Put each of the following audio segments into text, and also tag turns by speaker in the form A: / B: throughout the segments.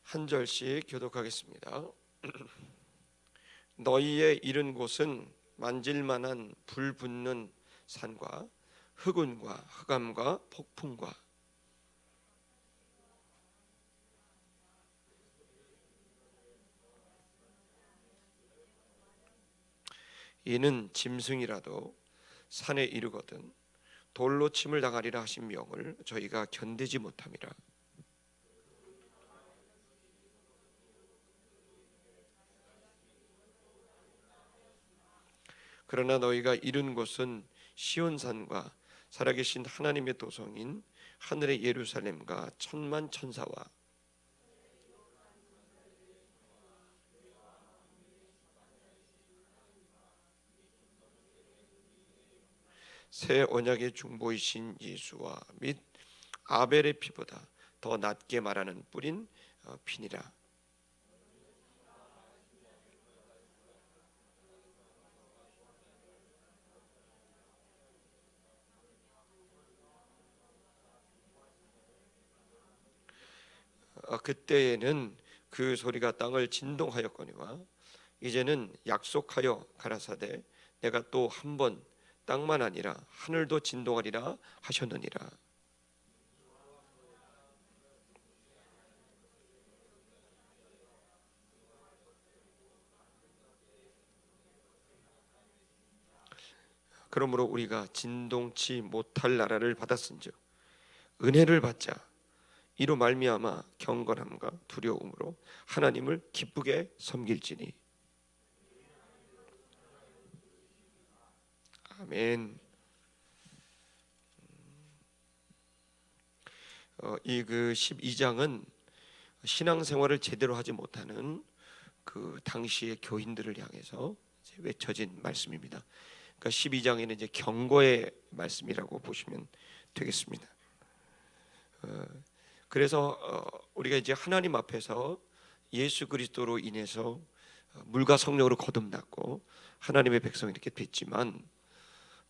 A: 한 절씩 교독하겠습니다. 너희의 이른 곳은 만질만한 불 붙는 산과 흑운과 흑암과 폭풍과 이는 짐승이라도 산에 이르거든 돌로 침을 당하리라 하신 명을 저희가 견디지 못함이라. 그러나 너희가 이른 곳은 시온산과 살아계신 하나님의 도성인 하늘의 예루살렘과 천만 천사와 새 언약의 중보이신 예수와 및 아벨의 피보다 더 낮게 말하는 뿌린 피니라. 그때에는 그 소리가 땅을 진동하였거니와 이제는 약속하여 가라사대 내가 또 한 번 땅만 아니라 하늘도 진동하리라 하셨느니라. 그러므로 우리가 진동치 못할 나라를 받았은즉 은혜를 받자. 이로 말미암아 경건함과 두려움으로 하나님을 기쁘게 섬길지니. 아멘. 이 12장은 신앙생활을 제대로 하지 못하는 그 당시의 교인들을 향해서 외쳐진 말씀입니다. 그러니까 12장에는 이제 경고의 말씀이라고 보시면 되겠습니다. 그래서 우리가 이제 하나님 앞에서 예수 그리스도로 인해서 물과 성령으로 거듭났고 하나님의 백성이 이렇게 됐지만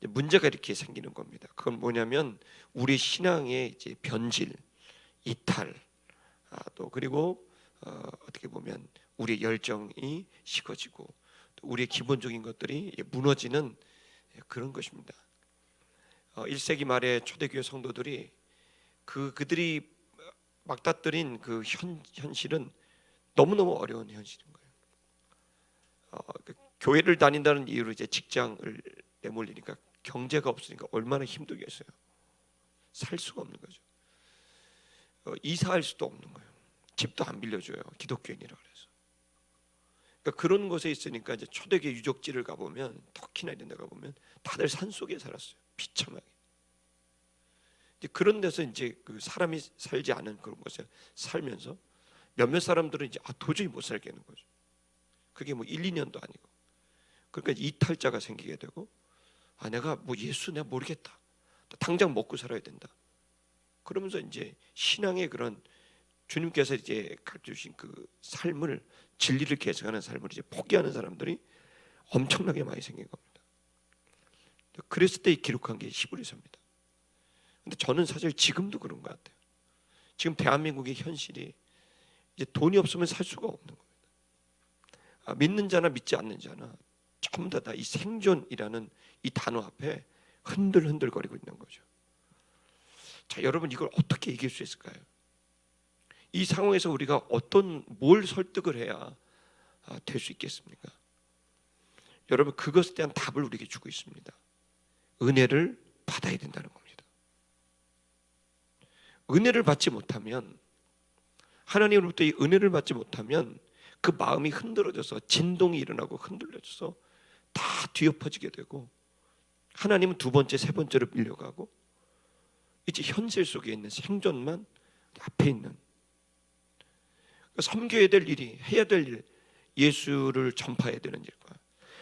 A: 문제가 이렇게 생기는 겁니다. 그건 뭐냐면 우리 신앙의 이제 변질, 이탈, 또 그리고 어떻게 보면 우리의 열정이 식어지고 또 우리의 기본적인 것들이 무너지는 그런 것입니다. 1세기 말에 초대교회 성도들이 그들이 막다뜨린 그 현실은 너무너무 어려운 현실인 거예요. 교회를 다닌다는 이유로 이제 직장을 내몰리니까 경제가 없으니까 얼마나 힘들겠어요. 살 수가 없는 거죠. 이사할 수도 없는 거예요. 집도 안 빌려줘요. 기독교인이라 그래서. 그러니까 그런 곳에 있으니까 이제 초대교회 유적지를 가보면 터키나 이런 데 가보면 다들 산 속에 살았어요. 비참하게. 이제 그런 데서 이제 그 사람이 살지 않은 그런 곳에 살면서 몇몇 사람들은 이제 도저히 못 살겠는 거죠. 그게 뭐 1, 2년도 아니고. 그러니까 이탈자가 생기게 되고 내가 뭐 예수 내가 모르겠다. 당장 먹고 살아야 된다. 그러면서 이제 신앙의 그런 주님께서 이제 가르쳐주신 그 삶을 진리를 계승하는 삶을 이제 포기하는 사람들이 엄청나게 많이 생긴 겁니다. 그랬을 때 기록한 게 히브리서입니다. 근데 저는 사실 지금도 그런 것 같아요. 지금 대한민국의 현실이 이제 돈이 없으면 살 수가 없는 겁니다. 믿는 자나 믿지 않는 자나 전부 다 이 생존이라는 이 단어 앞에 흔들흔들거리고 있는 거죠. 자, 여러분 이걸 어떻게 이길 수 있을까요? 이 상황에서 우리가 뭘 설득을 해야 될 수 있겠습니까? 여러분 그것에 대한 답을 우리에게 주고 있습니다. 은혜를 받아야 된다는 겁니다. 은혜를 받지 못하면 하나님으로부터 이 은혜를 받지 못하면 그 마음이 흔들어져서 진동이 일어나고 흔들려져서 다 뒤엎어지게 되고 하나님은 두 번째, 세 번째로 밀려가고 이제 현실 속에 있는 생존만 앞에 있는 섬겨야 될 일이 해야 될 일, 예수를 전파해야 되는 일과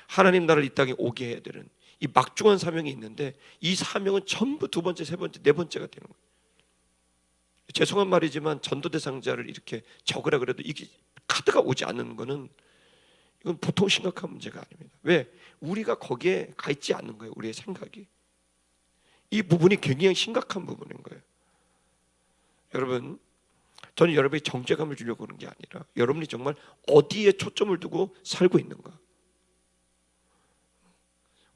A: 하나님 나라를 이 땅에 오게 해야 되는 이 막중한 사명이 있는데 이 사명은 전부 두 번째, 세 번째, 네 번째가 되는 거예요. 죄송한 말이지만 전도 대상자를 이렇게 적으라 그래도 이게 카드가 오지 않는 거는 이건 보통 심각한 문제가 아닙니다. 왜? 우리가 거기에 가 있지 않는 거예요. 우리의 생각이. 이 부분이 굉장히 심각한 부분인 거예요. 여러분 저는 여러분이 정죄감을 주려고 그런 게 아니라 여러분이 정말 어디에 초점을 두고 살고 있는가.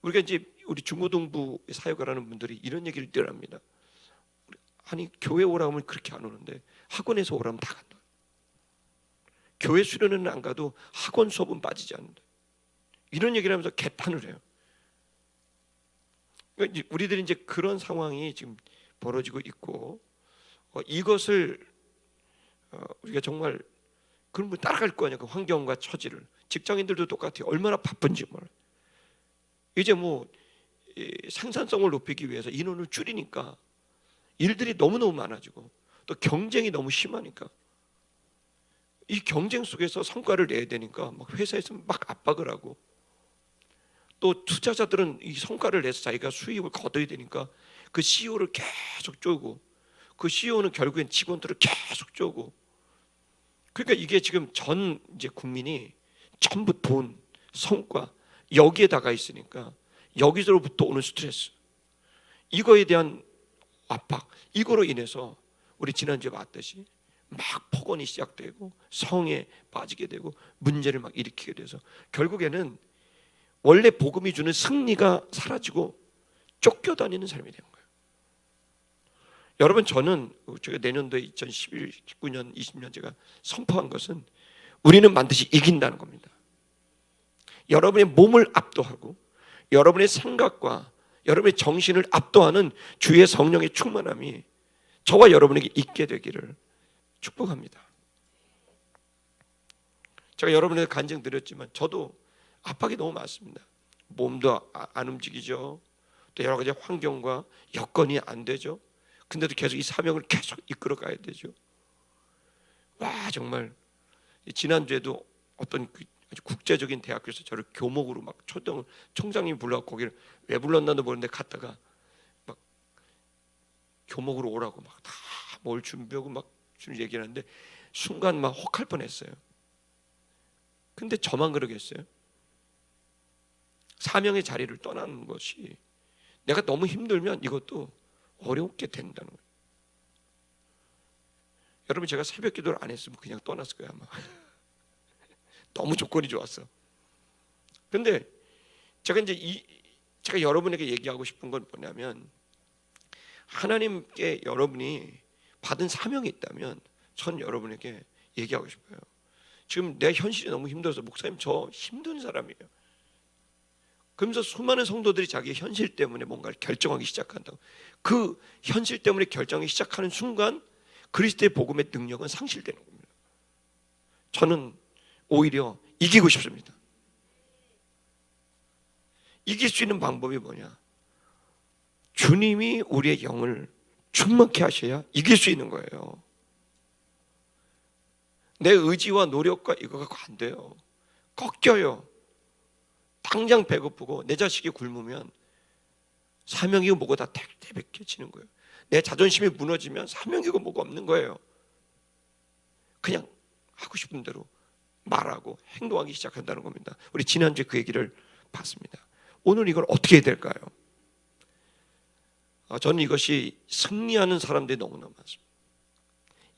A: 우리가 이제 우리 중고등부 사역을 하는 분들이 이런 얘기를 늘 합니다. 아니 교회 오라고 하면 그렇게 안 오는데 학원에서 오라면 다 간다. 교회 수련회는 안 가도 학원 수업은 빠지지 않는다. 이런 얘기를 하면서 개탄을 해요. 그러니까 우리들이 이제 그런 상황이 지금 벌어지고 있고 이것을 우리가 정말 그런 분 따라갈 거 아니야. 그 환경과 처지를. 직장인들도 똑같아요. 얼마나 바쁜지 몰라. 이제 뭐 생산성을 높이기 위해서 인원을 줄이니까 일들이 너무너무 많아지고 또 경쟁이 너무 심하니까 이 경쟁 속에서 성과를 내야 되니까 막 회사에서 막 압박을 하고 또 투자자들은 이 성과를 내서 자기가 수익을 거둬야 되니까 그 CEO를 계속 쪼고 그 CEO는 결국엔 직원들을 계속 쪼고 그러니까 이게 지금 전 이제 국민이 전부 돈, 성과 여기에 다가 있으니까 여기서부터 오는 스트레스 이거에 대한 압박 이거로 인해서 우리 지난주에 봤듯이 막 폭언이 시작되고 성에 빠지게 되고 문제를 막 일으키게 돼서 결국에는 원래 복음이 주는 승리가 사라지고 쫓겨다니는 삶이 된 거예요. 여러분 저는 제가 내년도에 2011, 19년, 20년 제가 선포한 것은 우리는 반드시 이긴다는 겁니다. 여러분의 몸을 압도하고 여러분의 생각과 여러분의 정신을 압도하는 주의 성령의 충만함이 저와 여러분에게 있게 되기를 축복합니다. 제가 여러분에게 간증 드렸지만 저도 압박이 너무 많습니다. 몸도 안 움직이죠. 또 여러 가지 환경과 여건이 안 되죠. 근데도 계속 이 사명을 계속 이끌어 가야 되죠. 와 정말 지난주에도 어떤 아주 국제적인 대학교에서 저를 교목으로 막 초등 총장님이 불러서 거기를 왜 불렀나도 모르는데 갔다가 막 교목으로 오라고 막 다 뭘 준비하고 막 얘기를 하는데 순간 막 혹할 뻔했어요. 근데 저만 그러겠어요? 사명의 자리를 떠나는 것이 내가 너무 힘들면 이것도 어렵게 된다는 거예요. 여러분 제가 새벽 기도를 안 했으면 그냥 떠났을 거예요 아마. 너무 조건이 좋았어. 근데 제가 이제 제가 여러분에게 얘기하고 싶은 건 뭐냐면 하나님께 여러분이 받은 사명이 있다면 전 여러분에게 얘기하고 싶어요. 지금 내 현실이 너무 힘들어서 목사님 저 힘든 사람이에요. 그러면서 수많은 성도들이 자기 현실 때문에 뭔가를 결정하기 시작한다고. 그 현실 때문에 결정하기 시작하는 순간 그리스도의 복음의 능력은 상실되는 겁니다. 저는 오히려 이기고 싶습니다. 이길 수 있는 방법이 뭐냐? 주님이 우리의 영을 충만케 하셔야 이길 수 있는 거예요. 내 의지와 노력과 이거 갖고 안 돼요. 꺾여요. 당장 배고프고 내 자식이 굶으면 사명이고 뭐고 다 태백해지는 거예요. 내 자존심이 무너지면 사명이고 뭐고 없는 거예요. 그냥 하고 싶은 대로 말하고 행동하기 시작한다는 겁니다. 우리 지난주에 그 얘기를 봤습니다. 오늘 이걸 어떻게 해야 될까요? 저는 이것이 승리하는 사람들이 너무너무 많습니다.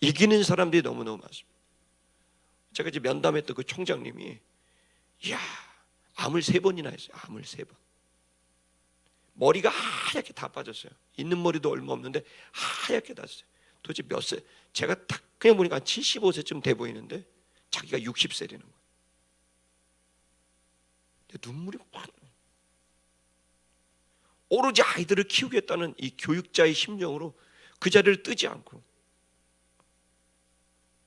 A: 이기는 사람들이 너무너무 많습니다. 제가 이제 면담했던 그 총장님이 이야 암을 3번이나 했어요. 암을 3번. 머리가 하얗게 다 빠졌어요. 있는 머리도 얼마 없는데 하얗게 다 졌어요. 도대체 몇 세? 제가 딱 그냥 보니까 75세쯤 돼 보이는데 자기가 60세라는 거예요. 눈물이 막 오로지 아이들을 키우겠다는 이 교육자의 심정으로 그 자리를 뜨지 않고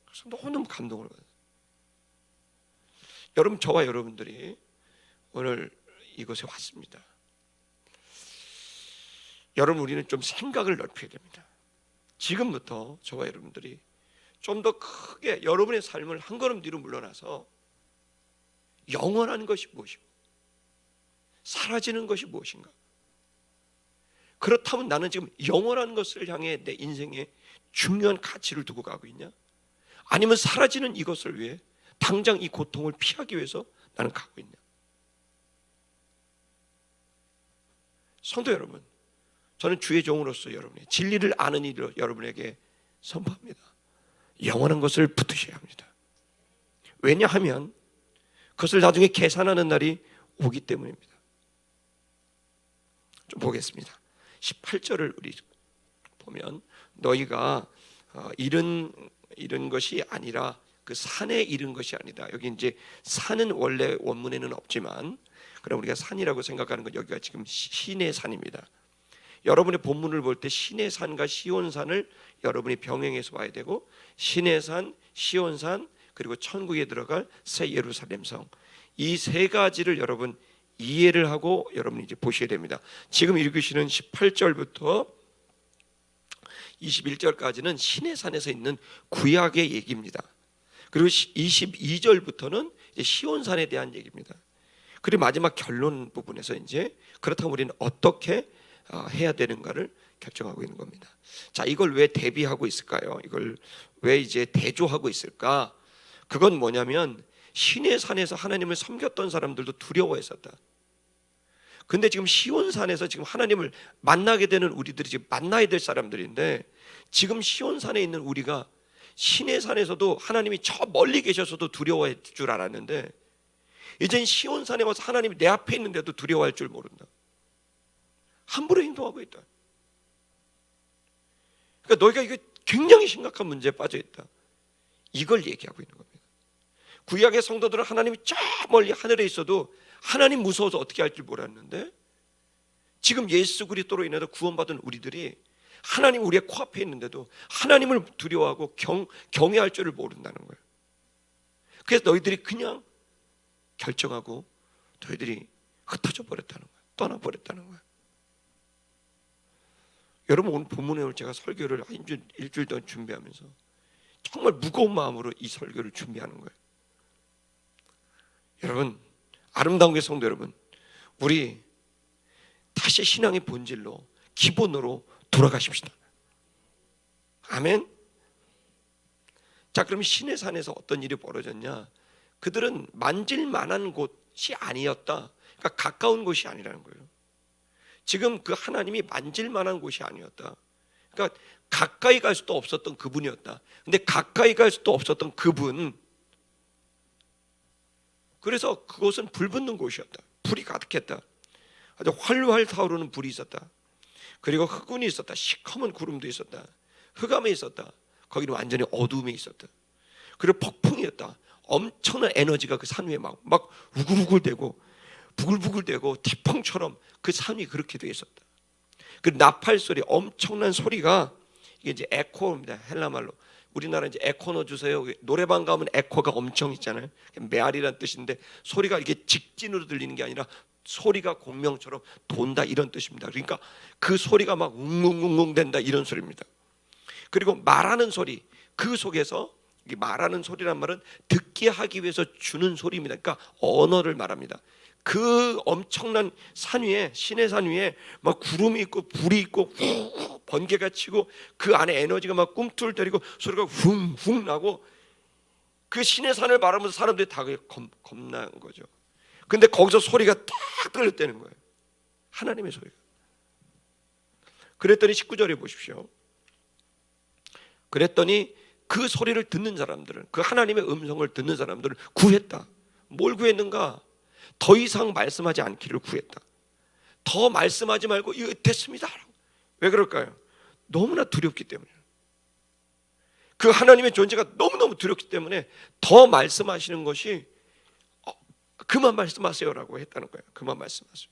A: 그래서 너무너무 감동을 받았어요. 여러분 저와 여러분들이 오늘 이곳에 왔습니다. 여러분 우리는 좀 생각을 넓혀야 됩니다. 지금부터 저와 여러분들이 좀 더 크게 여러분의 삶을 한 걸음 뒤로 물러나서 영원한 것이 무엇이고 사라지는 것이 무엇인가. 그렇다면 나는 지금 영원한 것을 향해 내 인생에 중요한 가치를 두고 가고 있냐? 아니면 사라지는 이것을 위해 당장 이 고통을 피하기 위해서 나는 가고 있냐? 성도 여러분, 저는 주의 종으로서 여러분의 진리를 아는 일을 여러분에게 선포합니다. 영원한 것을 붙드셔야 합니다. 왜냐하면 그것을 나중에 계산하는 날이 오기 때문입니다. 좀 보겠습니다. 18절을 우리 보면 너희가 잃은 것이 아니라 그 산에 잃은 것이 아니다. 여기 이제 산은 원래 원문에는 없지만 그럼 우리가 산이라고 생각하는 건 여기가 지금 신의 산입니다. 여러분의 본문을 볼 때 신의 산과 시온산을 여러분이 병행해서 봐야 되고, 신의 산, 시온산, 그리고 천국에 들어갈 새 예루살렘 성, 이 세 가지를 여러분 이해를 하고 여러분이 이제 보셔야 됩니다. 지금 읽으시는 18절부터 21절까지는 신의 산에서 있는 구약의 얘기입니다. 그리고 22절부터는 이제 시온산에 대한 얘기입니다. 그리고 마지막 결론 부분에서 이제 그렇다면 우리는 어떻게 해야 되는가를 결정하고 있는 겁니다. 자, 이걸 왜 대비하고 있을까요? 이걸 왜 이제 대조하고 있을까? 그건 뭐냐면 신의 산에서 하나님을 섬겼던 사람들도 두려워했었다. 근데 지금 시온산에서 지금 하나님을 만나게 되는 우리들이 지금 만나야 될 사람들인데, 지금 시온산에 있는 우리가 신의 산에서도 하나님이 저 멀리 계셔서도 두려워할 줄 알았는데, 이젠 시온산에 와서 하나님이 내 앞에 있는데도 두려워할 줄 모른다. 함부로 행동하고 있다. 그러니까 너희가 이거 굉장히 심각한 문제에 빠져 있다. 이걸 얘기하고 있는 겁니다. 구약의 성도들은 하나님이 저 멀리 하늘에 있어도 하나님 무서워서 어떻게 할 줄 몰랐는데, 지금 예수 그리스도로 인해서 구원받은 우리들이 하나님 우리의 코앞에 있는데도 하나님을 두려워하고 경외할 줄을 모른다는 거예요. 그래서 너희들이 그냥 결정하고 너희들이 흩어져 버렸다는 거예요. 떠나버렸다는 거예요. 여러분, 오늘 본문에 제가 설교를 일주일 동안 준비하면서 정말 무거운 마음으로 이 설교를 준비하는 거예요. 여러분, 아름다운 게 성도 여러분, 우리 다시 신앙의 본질로, 기본으로 돌아가십시다. 아멘. 자, 그럼 신의 산에서 어떤 일이 벌어졌냐? 그들은 만질 만한 곳이 아니었다. 그러니까 가까운 곳이 아니라는 거예요. 지금 그 하나님이 만질 만한 곳이 아니었다. 그러니까 가까이 갈 수도 없었던 그분이었다. 근데 가까이 갈 수도 없었던 그분, 그래서 그곳은 불 붙는 곳이었다. 불이 가득했다. 아주 활활 타오르는 불이 있었다. 그리고 흑운이 있었다. 시커먼 구름도 있었다. 흑암이 있었다. 거기는 완전히 어두움이 있었다. 그리고 폭풍이었다. 엄청난 에너지가 그 산 위에 막 우글우글대고 부글부글대고 태풍처럼 그 산이 그렇게 되어 있었다. 그 나팔 소리, 엄청난 소리가, 이게 이제 에코입니다. 헬라말로. 우리나라 이제 에코 넣어주세요. 노래방 가면 에코가 엄청 있잖아요. 메아리란 뜻인데, 소리가 이게 직진으로 들리는 게 아니라 소리가 공명처럼 돈다, 이런 뜻입니다. 그러니까 그 소리가 막 웅웅웅웅 된다, 이런 소리입니다. 그리고 말하는 소리, 그 속에서 이 말하는 소리란 말은 듣게 하기 위해서 주는 소리입니다. 그러니까 언어를 말합니다. 그 엄청난 산 위에, 신의 산 위에 막 구름이 있고 불이 있고 번개가 치고 그 안에 에너지가 막 꿈틀거리고 소리가 훅훅 나고, 그 신의 산을 바라보면서 사람들이 다 겁난 거죠. 근데 거기서 소리가 딱 들렸다는 거예요. 하나님의 소리가. 그랬더니 19절에 보십시오. 그랬더니 그 소리를 듣는 사람들은, 그 하나님의 음성을 듣는 사람들을 구했다. 뭘 구했는가? 더 이상 말씀하지 않기를 구했다. 더 말씀하지 말고 이거 됐습니다. 왜 그럴까요? 너무나 두렵기 때문에. 그 하나님의 존재가 너무너무 두렵기 때문에 더 말씀하시는 것이 그만 말씀하세요라고 했다는 거예요. 그만 말씀하세요.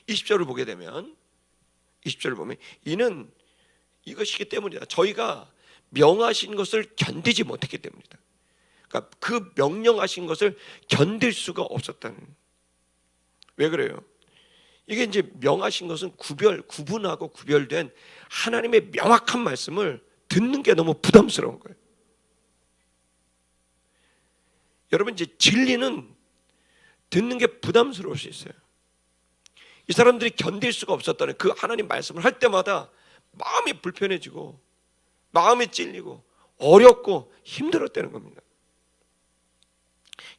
A: 20절을 보게 되면, 20절을 보면 이는 이것이기 때문이다. 저희가 명하신 것을 견디지 못했기 때문이다. 그러니까 그 명령하신 것을 견딜 수가 없었다는. 왜 그래요? 이게 이제 명하신 것은 구분하고 구별된 하나님의 명확한 말씀을 듣는 게 너무 부담스러운 거예요. 여러분, 이제 진리는 듣는 게 부담스러울 수 있어요. 이 사람들이 견딜 수가 없었다는, 그 하나님 말씀을 할 때마다 마음이 불편해지고 마음이 찔리고 어렵고 힘들었다는 겁니다.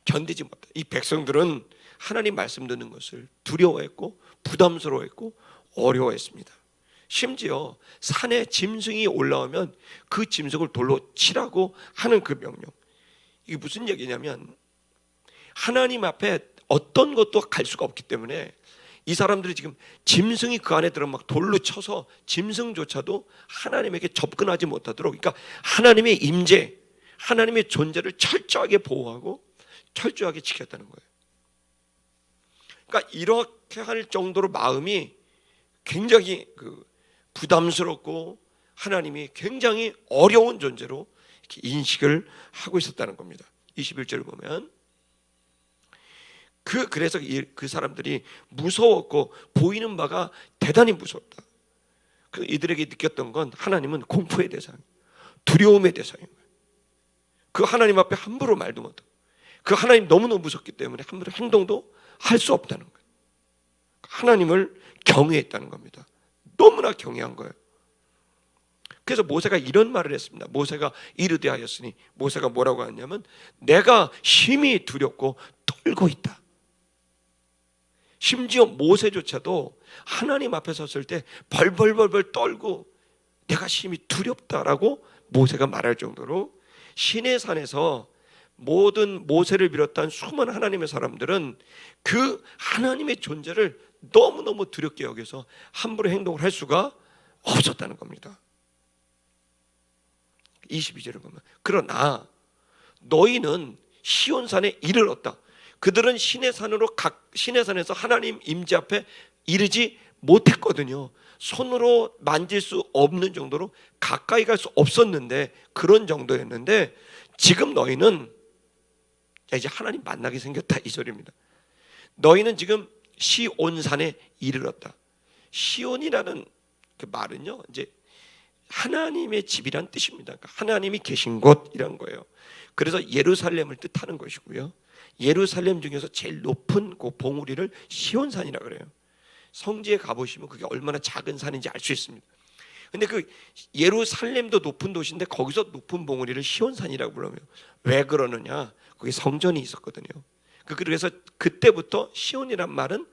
A: 견디지 못해. 이 백성들은 하나님 말씀 듣는 것을 두려워했고 부담스러워했고 어려워했습니다. 심지어 산에 짐승이 올라오면 그 짐승을 돌로 치라고 하는 그 명령. 이게 무슨 얘기냐면 하나님 앞에 어떤 것도 갈 수가 없기 때문에 이 사람들이 지금 짐승이 그 안에 들어 막 돌로 쳐서 짐승조차도 하나님에게 접근하지 못하도록, 그러니까 하나님의 임재, 하나님의 존재를 철저하게 보호하고 철저하게 지켰다는 거예요. 그러니까 이렇게 할 정도로 마음이 굉장히 부담스럽고 하나님이 굉장히 어려운 존재로 이렇게 인식을 하고 있었다는 겁니다. 21절을 보면 그래서 그 사람들이 무서웠고 보이는 바가 대단히 무섭다. 이들에게 느꼈던 건 하나님은 공포의 대상, 두려움의 대상인 거예요. 그 하나님 앞에 함부로 말도 못하고 그 하나님 너무너무 무섭기 때문에 함부로 행동도 할 수 없다는 거예요. 하나님을 경외했다는 겁니다. 너무나 경외한 거예요. 그래서 모세가 이런 말을 했습니다. 모세가 이르되 하였으니, 모세가 뭐라고 하냐면 내가 심히 두렵고 떨고 있다. 심지어 모세조차도 하나님 앞에 섰을 때 벌벌벌벌 떨고 내가 심히 두렵다라고 모세가 말할 정도로 시내산에서 모든 모세를 비롯한 수많은 하나님의 사람들은 그 하나님의 존재를 너무너무 두렵게 여겨서 함부로 행동을 할 수가 없었다는 겁니다. 22절을 보면 그러나 너희는 시온산에 이르렀다. 그들은 시내산에서 하나님 임재 앞에 이르지 못했거든요. 손으로 만질 수 없는 정도로 가까이 갈 수 없었는데, 그런 정도였는데 지금 너희는 이제 하나님 만나게 생겼다, 이 소리입니다. 너희는 지금 시온산에 이르렀다. 시온이라는 그 말은요, 이제 하나님의 집이란 뜻입니다. 그러니까 하나님이 계신 곳이란 거예요. 그래서 예루살렘을 뜻하는 것이고요. 예루살렘 중에서 제일 높은 그 봉우리를 시온산이라 그래요. 성지에 가보시면 그게 얼마나 작은 산인지 알 수 있습니다. 근데 그 예루살렘도 높은 도시인데 거기서 높은 봉우리를 시온산이라고 불러요. 왜 그러느냐? 거기 성전이 있었거든요. 그래서 그때부터 시온이란 말은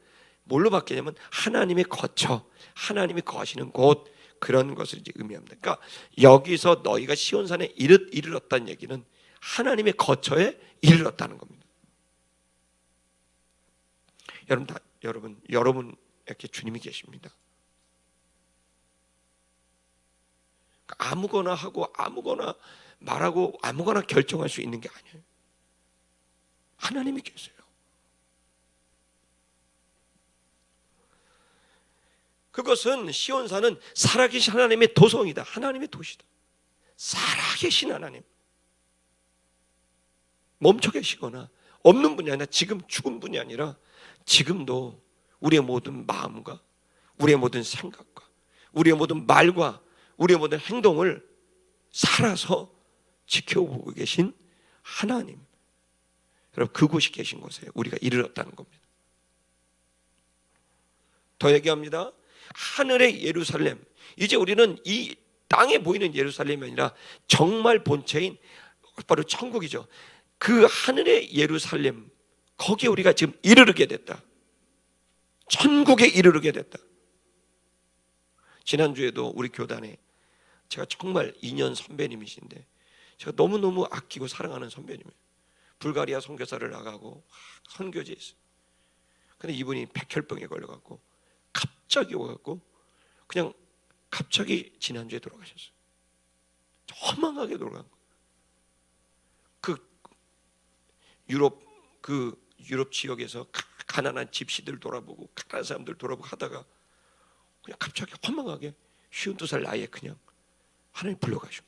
A: 뭘로 바뀌냐면 하나님의 거처, 하나님이 거하시는 곳, 그런 것을 이제 의미합니다. 그러니까 여기서 너희가 시온산에 이르렀다는 얘기는 하나님의 거처에 이르렀다는 겁니다. 여러분에게 주님이 계십니다. 아무거나 하고 아무거나 말하고 아무거나 결정할 수 있는 게 아니에요. 하나님이 계세요. 그것은 시온산은 살아계신 하나님의 도성이다. 하나님의 도시다. 살아계신 하나님. 멈춰 계시거나 없는 분이 아니라, 지금 죽은 분이 아니라 지금도 우리의 모든 마음과 우리의 모든 생각과 우리의 모든 말과 우리의 모든 행동을 살아서 지켜보고 계신 하나님, 여러분, 그곳이 계신 곳에 우리가 이르렀다는 겁니다. 더 얘기합니다. 하늘의 예루살렘, 이제 우리는 이 땅에 보이는 예루살렘이 아니라 정말 본체인 바로 천국이죠. 그 하늘의 예루살렘, 거기에 우리가 지금 이르르게 됐다. 천국에 이르르게 됐다. 지난주에도 우리 교단에 제가 정말 2년 선배님이신데 제가 너무너무 아끼고 사랑하는 선배님이에요. 불가리아 선교사를 나가고 선교지에 있어요. 근데 이분이 백혈병에 걸려갖고 갑자기 와갖고 그냥 갑자기 지난주에 돌아가셨어요. 허망하게 돌아간 거예요. 유럽 지역에서 가난한 집시들 돌아보고 가난한 사람들 돌아보고 하다가 그냥 갑자기 허망하게 52살 나이에 그냥 하나님 불러가시고,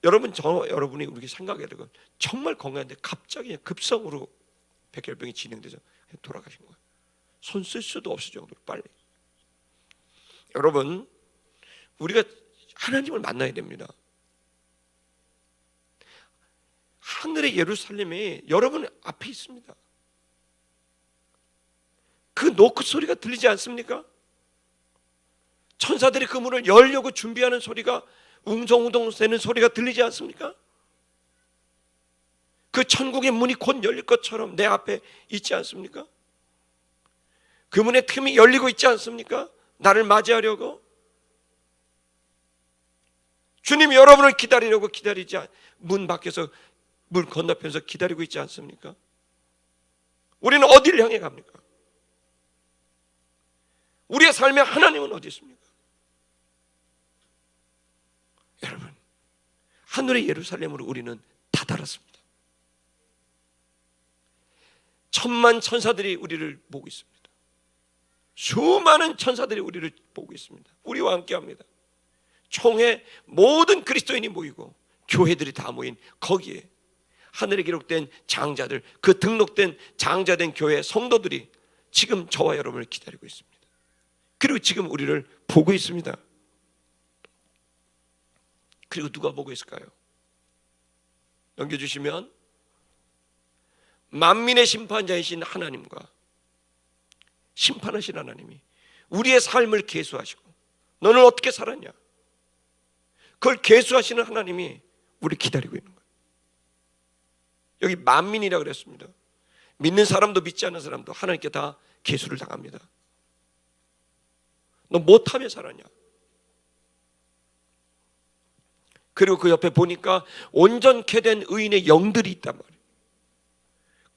A: 여러분이 우리 생각해야 되건 정말 건강한데 갑자기 급성으로 백혈병이 진행돼서 그냥 돌아가신 거예요. 손 쓸 수도 없을 정도로 빨리. 여러분, 우리가 하나님을 만나야 됩니다. 하늘의 예루살렘이 여러분 앞에 있습니다. 그 노크 소리가 들리지 않습니까? 천사들이 그 문을 열려고 준비하는 소리가 웅성웅성 되는 소리가 들리지 않습니까? 그 천국의 문이 곧 열릴 것처럼 내 앞에 있지 않습니까? 그 문의 틈이 열리고 있지 않습니까? 나를 맞이하려고. 주님 여러분을 기다리려고 문 밖에서 문 건너편에서 기다리고 있지 않습니까? 우리는 어디를 향해 갑니까? 우리의 삶의 하나님은 어디 있습니까? 여러분, 하늘의 예루살렘으로 우리는 다다랐습니다. 천만 천사들이 우리를 보고 있습니다. 수많은 천사들이 우리를 보고 있습니다. 우리와 함께합니다. 총회 모든 그리스도인이 모이고 교회들이 다 모인 거기에 하늘에 기록된 장자들, 그 등록된 장자된 교회 성도들이 지금 저와 여러분을 기다리고 있습니다. 그리고 지금 우리를 보고 있습니다. 그리고 누가 보고 있을까요? 넘겨주시면 만민의 심판자이신 하나님과 심판하신 하나님이 우리의 삶을 계수하시고 너는 어떻게 살았냐? 그걸 계수하시는 하나님이 우리를 기다리고 있는 거예요. 여기 만민이라고 그랬습니다. 믿는 사람도 믿지 않는 사람도 하나님께 다 계수를 당합니다. 너 못하며 살았냐? 그리고 그 옆에 보니까 온전케 된 의인의 영들이 있단 말이에요.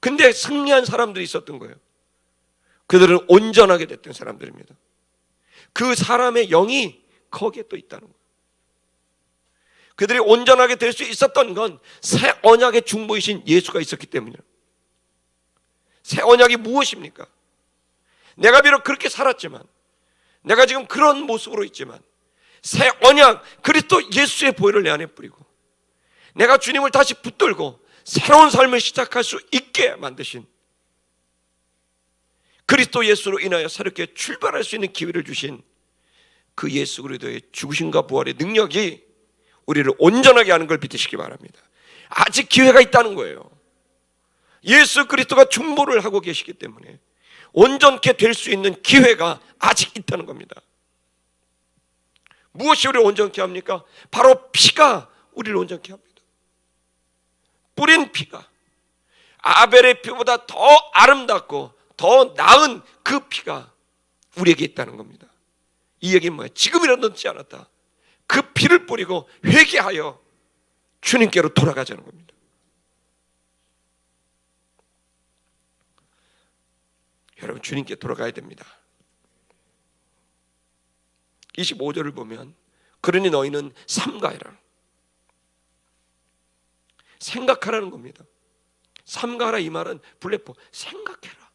A: 근데 승리한 사람들이 있었던 거예요. 그들은 온전하게 됐던 사람들입니다. 그 사람의 영이 거기에 또 있다는 거예요. 그들이 온전하게 될 수 있었던 건 새 언약의 중보이신 예수가 있었기 때문이에요. 새 언약이 무엇입니까? 내가 비록 그렇게 살았지만, 내가 지금 그런 모습으로 있지만, 새 언약 그리스도 예수의 보혈을 내 안에 뿌리고 내가 주님을 다시 붙들고 새로운 삶을 시작할 수 있게 만드신, 그리스도 예수로 인하여 새롭게 출발할 수 있는 기회를 주신 그 예수 그리스도의 죽으심과 부활의 능력이 우리를 온전하게 하는 걸 믿으시기 바랍니다. 아직 기회가 있다는 거예요. 예수 그리스도가 중보를 하고 계시기 때문에 온전케 될 수 있는 기회가 아직 있다는 겁니다. 무엇이 우리를 온전케 합니까? 바로 피가 우리를 온전케 합니다. 뿌린 피가, 아벨의 피보다 더 아름답고 더 나은 그 피가 우리에게 있다는 겁니다. 이 얘기는 뭐예요? 지금이라도 늦지 않았다. 그 피를 뿌리고 회개하여 주님께로 돌아가자는 겁니다. 여러분, 주님께 돌아가야 됩니다. 25절을 보면 그러니 너희는 삼가해라. 생각하라는 겁니다. 삼가하라, 이 말은 블레포, 생각해라.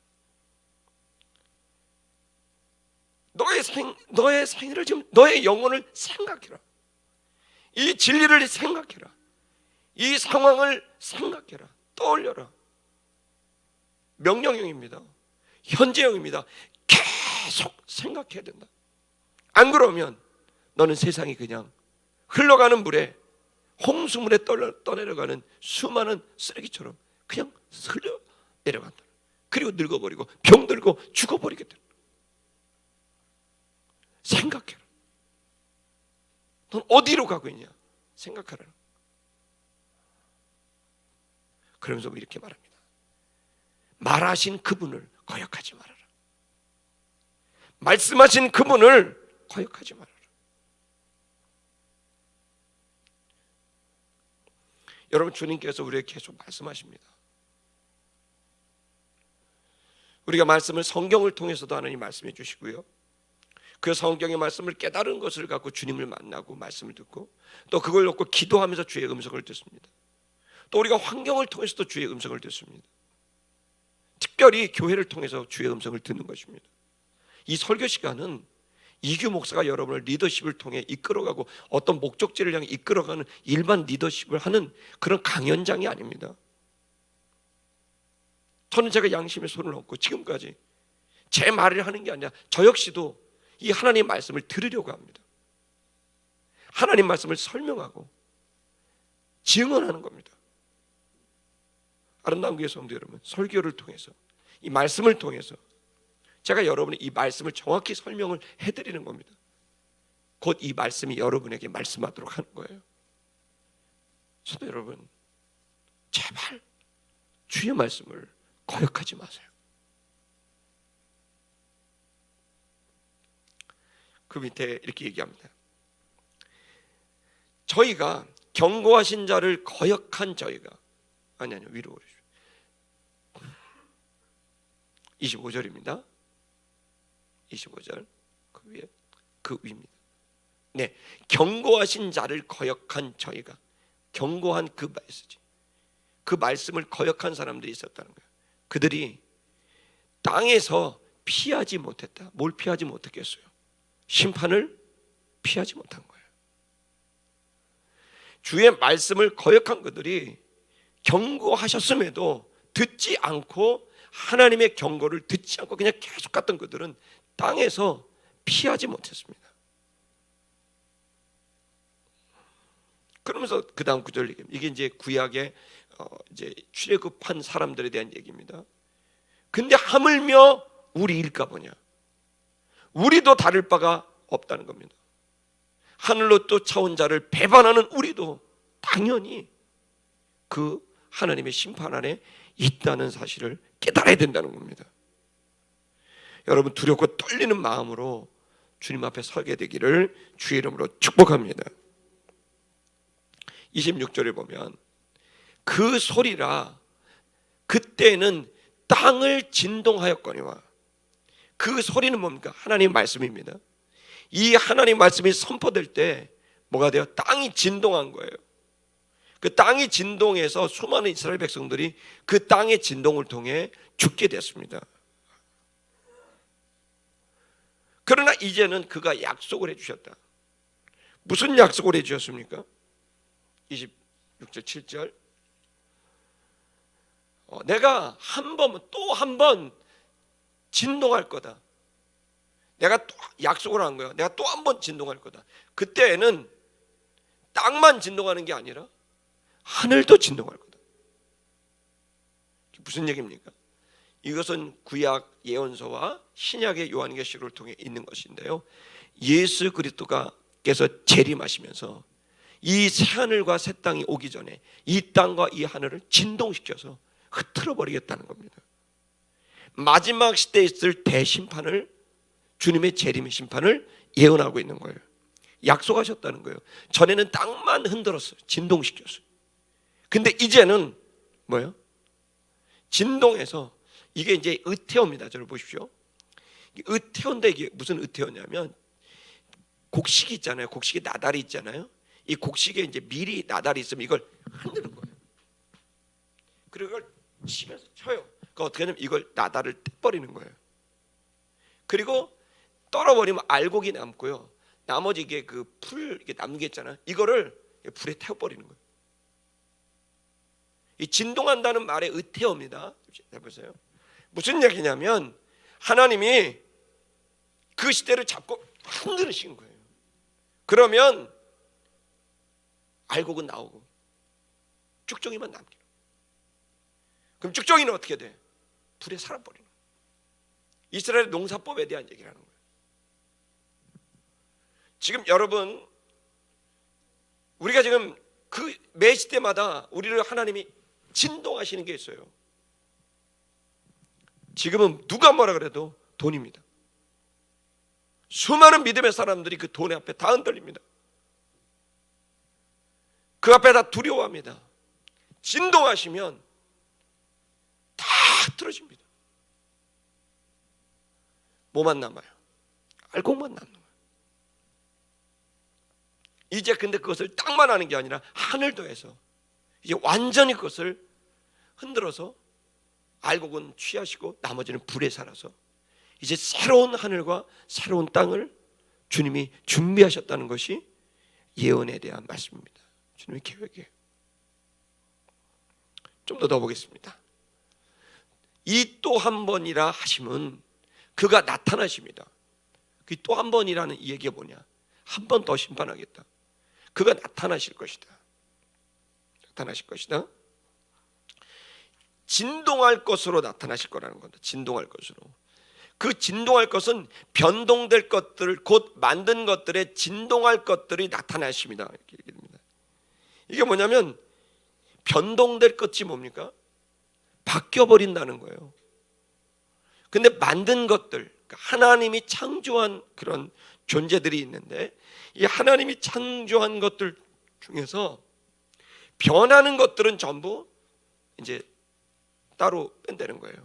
A: 너의 생애를 지금, 너의 영혼을 생각해라. 이 진리를 생각해라. 이 상황을 생각해라. 떠올려라. 명령형입니다. 현재형입니다. 계속 생각해야 된다. 안 그러면 너는 세상이 그냥 흘러가는 물에, 홍수물에 떠내려가는 수많은 쓰레기처럼 그냥 흘러 내려간다. 그리고 늙어버리고 병들고 죽어버리게 된다. 생각해라. 넌 어디로 가고 있냐? 생각하라. 그러면서 이렇게 말합니다. 말하신 그분을 거역하지 말아라. 말씀하신 그분을 거역하지 말아라. 여러분, 주님께서 우리에게 계속 말씀하십니다. 우리가 말씀을 성경을 통해서도 하나님 말씀해 주시고요, 그 성경의 말씀을 깨달은 것을 갖고 주님을 만나고 말씀을 듣고, 또 그걸 놓고 기도하면서 주의 음성을 듣습니다. 또 우리가 환경을 통해서도 주의 음성을 듣습니다. 특별히 교회를 통해서 주의 음성을 듣는 것입니다. 이 설교 시간은 이규 목사가 여러분을 리더십을 통해 이끌어가고 어떤 목적지를 향해 이끌어가는 일반 리더십을 하는 그런 강연장이 아닙니다. 저는 제가 양심에 손을 얹고 지금까지 제 말을 하는 게 아니라 저 역시도 이 하나님의 말씀을 들으려고 합니다. 하나님 말씀을 설명하고 증언하는 겁니다. 아름다운 교회 성도 여러분, 설교를 통해서, 이 말씀을 통해서 제가 여러분이 이 말씀을 정확히 설명을 해드리는 겁니다. 곧 이 말씀이 여러분에게 말씀하도록 하는 거예요. 성도 여러분, 제발 주의 말씀을 거역하지 마세요. 그 밑에 이렇게 얘기합니다. 저희가 경고하신 자를 거역한 저희가 아니요 위로 오르죠. 25절입니다. 25절 그 위에 그 위입니다. 네, 경고하신 자를 거역한 저희가 경고한 그 메시지, 그 말씀을 거역한 사람들이 있었다는 거예요. 그들이 땅에서 피하지 못했다. 뭘 피하지 못했겠어요? 심판을 피하지 못한 거예요. 주의 말씀을 거역한 그들이 경고하셨음에도 듣지 않고 하나님의 경고를 듣지 않고 그냥 계속 갔던 그들은 땅에서 피하지 못했습니다. 그러면서 그 다음 구절 얘기입니다. 이게 이제 구약의 이제 출애굽한 사람들에 대한 얘기입니다. 근데 하물며 우리일까 보냐? 우리도 다를 바가 없다는 겁니다. 하늘로 쫓아온 자를 배반하는 우리도 당연히 그 하나님의 심판 안에 있다는 사실을 깨달아야 된다는 겁니다. 여러분 두렵고 떨리는 마음으로 주님 앞에 서게 되기를 주의 이름으로 축복합니다. 26절에 보면 그 소리라 그때는 땅을 진동하였거니와, 그 소리는 뭡니까? 하나님 말씀입니다. 이 하나님 말씀이 선포될 때 뭐가 돼요? 땅이 진동한 거예요. 그 땅이 진동해서 수많은 이스라엘 백성들이 그 땅의 진동을 통해 죽게 됐습니다. 그러나 이제는 그가 약속을 해주셨다. 무슨 약속을 해주셨습니까? 26절 7절 내가 또 한 번 진동할 거다. 내가 또 약속을 한 거야. 내가 또 한 번 진동할 거다. 그때에는 땅만 진동하는 게 아니라 하늘도 진동할 거다. 무슨 얘기입니까? 이것은 구약 예언서와 신약의 요한계시록을 통해 있는 것인데요, 예수 그리스도께서 재림하시면서 이 새하늘과 새 땅이 오기 전에 이 땅과 이 하늘을 진동시켜서 흐트러 버리겠다는 겁니다. 마지막 시대에 있을 대심판을, 주님의 재림의 심판을 예언하고 있는 거예요. 약속하셨다는 거예요. 전에는 땅만 흔들었어요. 진동시켰어요. 근데 이제는 뭐예요? 진동해서, 이게 이제 의태어입니다. 저를 보십시오. 의태어인데 이게 무슨 의태어냐면 곡식이 있잖아요. 곡식에 나달이 있잖아요. 이 곡식에 이제 밀이 나달이 있으면 이걸 흔드는 거예요. 그리고 이걸 치면서 쳐요. 그러니까 어떻게 하냐면 이걸 나달을 떼버리는 거예요. 그리고 떨어버리면 알곡이 남고요. 나머지 이게 그 풀 이게 남는 게 있잖아요. 이거를 불에 태워버리는 거예요. 이 진동한다는 말의 의태어입니다. 해보세요. 무슨 얘기냐면 하나님이 그 시대를 잡고 흔들으신 거예요. 그러면 알곡은 나오고 쭉정이만 남겨. 그럼 쭉정이는 어떻게 돼? 불에 살아버리는 거예요. 이스라엘 농사법에 대한 얘기를 하는 거예요. 지금 여러분, 우리가 지금 그 매 시대마다 우리를 하나님이 진동하시는 게 있어요. 지금은 누가 뭐라 그래도 돈입니다. 수많은 믿음의 사람들이 그 돈 앞에 다 흔들립니다. 그 앞에 다 두려워합니다. 진동하시면 다 틀어집니다. 뭐만 남아요? 알곡만 남는 거예요. 이제 근데 그것을 땅만 하는 게 아니라 하늘도 해서 이제 완전히 그것을 흔들어서 알곡은 취하시고 나머지는 불에 살아서 이제 새로운 하늘과 새로운 땅을 주님이 준비하셨다는 것이 예언에 대한 말씀입니다. 주님의 계획이에요. 좀 더 보겠습니다. 이 또 한 번이라 하심은 그가 나타나십니다. 그 또 한 번이라는 이 얘기가 뭐냐? 한 번 더 심판하겠다. 그가 나타나실 것이다. 나타나실 것이다. 진동할 것으로 나타나실 거라는 겁니다. 진동할 것으로. 그 진동할 것은 변동될 것들, 곧 만든 것들의 진동할 것들이 나타나십니다. 이렇게 얘기합니다. 이게 뭐냐면 변동될 것이 뭡니까? 바뀌어 버린다는 거예요. 근데 만든 것들, 하나님이 창조한 그런 존재들이 있는데 이 하나님이 창조한 것들 중에서 변하는 것들은 전부 이제 따로 뺀다는 거예요.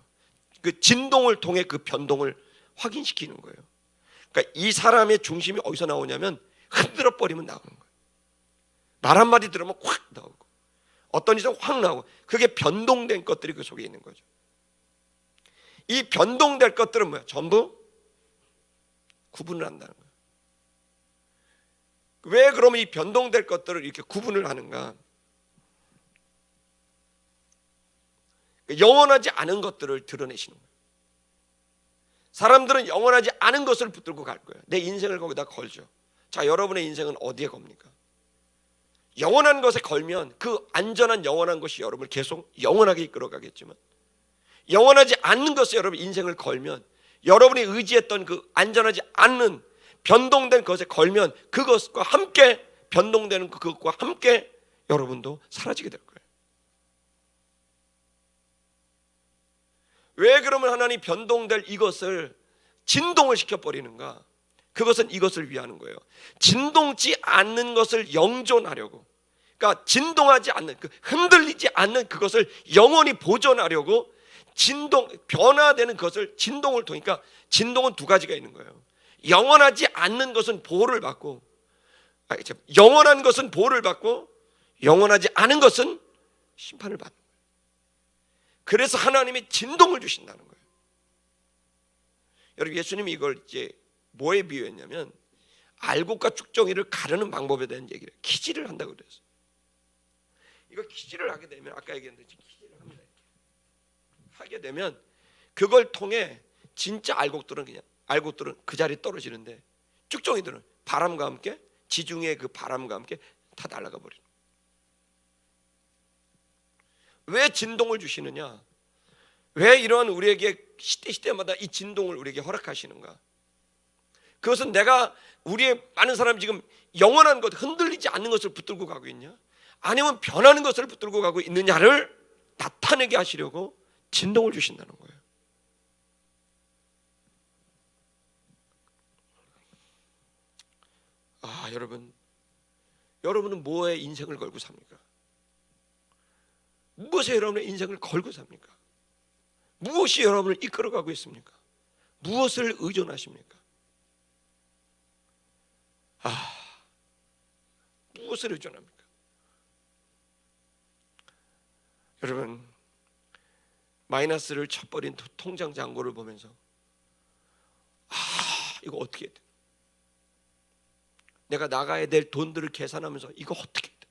A: 그 진동을 통해 그 변동을 확인시키는 거예요. 그러니까 이 사람의 중심이 어디서 나오냐면 흔들어 버리면 나오는 거예요. 말 한마디 들으면 확 나오고 어떤 이상 확 나오고, 그게 변동된 것들이 그 속에 있는 거죠. 이 변동될 것들은 뭐야? 전부 구분을 한다는 거예요. 왜 그러면 이 변동될 것들을 이렇게 구분을 하는가? 영원하지 않은 것들을 드러내시는 거예요. 사람들은 영원하지 않은 것을 붙들고 갈 거예요. 내 인생을 거기다 걸죠. 자, 여러분의 인생은 어디에 겁니까? 영원한 것에 걸면 그 안전한 영원한 것이 여러분을 계속 영원하게 이끌어가겠지만, 영원하지 않는 것에 여러분 인생을 걸면, 여러분이 의지했던 그 안전하지 않는 변동된 것에 걸면 그것과 함께 변동되는 그것과 함께 여러분도 사라지게 될 거예요. 왜 그러면 하나님이 변동될 이것을 진동을 시켜버리는가? 그것은 이것을 위하는 거예요. 진동치 않는 것을 영존하려고, 그러니까 진동하지 않는, 흔들리지 않는 그것을 영원히 보존하려고 변화되는 것을 진동을 통해, 그러니까 진동은 두 가지가 있는 거예요. 영원하지 않는 것은 보호를 받고, 영원한 것은 보호를 받고 영원하지 않은 것은 심판을 받는 거예요. 그래서 하나님이 진동을 주신다는 거예요. 여러분, 예수님이 이걸 이제 뭐에 비유했냐면 알곡과 쭉정이를 가르는 방법에 대한 얘기를, 키질을 한다고 그랬어요. 이거 키질을 하게 되면, 아까 얘기했는데 키질을 합니다. 하게 되면 그걸 통해 진짜 알곡들은 그 자리에 떨어지는데, 쭉정이들은 바람과 함께, 지중해 그 바람과 함께 다 날아가 버리는 거예요. 왜 진동을 주시느냐? 왜 이러한 우리에게 시대마다 이 진동을 우리에게 허락하시는가? 그것은 내가, 우리의 많은 사람이 지금 영원한 것, 흔들리지 않는 것을 붙들고 가고 있냐, 아니면 변하는 것을 붙들고 가고 있느냐를 나타내게 하시려고 진동을 주신다는 거예요. 여러분은 뭐에 인생을 걸고 삽니까? 무엇에 여러분의 인생을 걸고 삽니까? 무엇이 여러분을 이끌어가고 있습니까? 무엇을 의존하십니까? 무엇을 의존합니까? 여러분, 마이너스를 쳐버린 통장 잔고를 보면서 이거 어떻게 해야 돼? 내가 나가야 될 돈들을 계산하면서 이거 어떻게 해야 돼?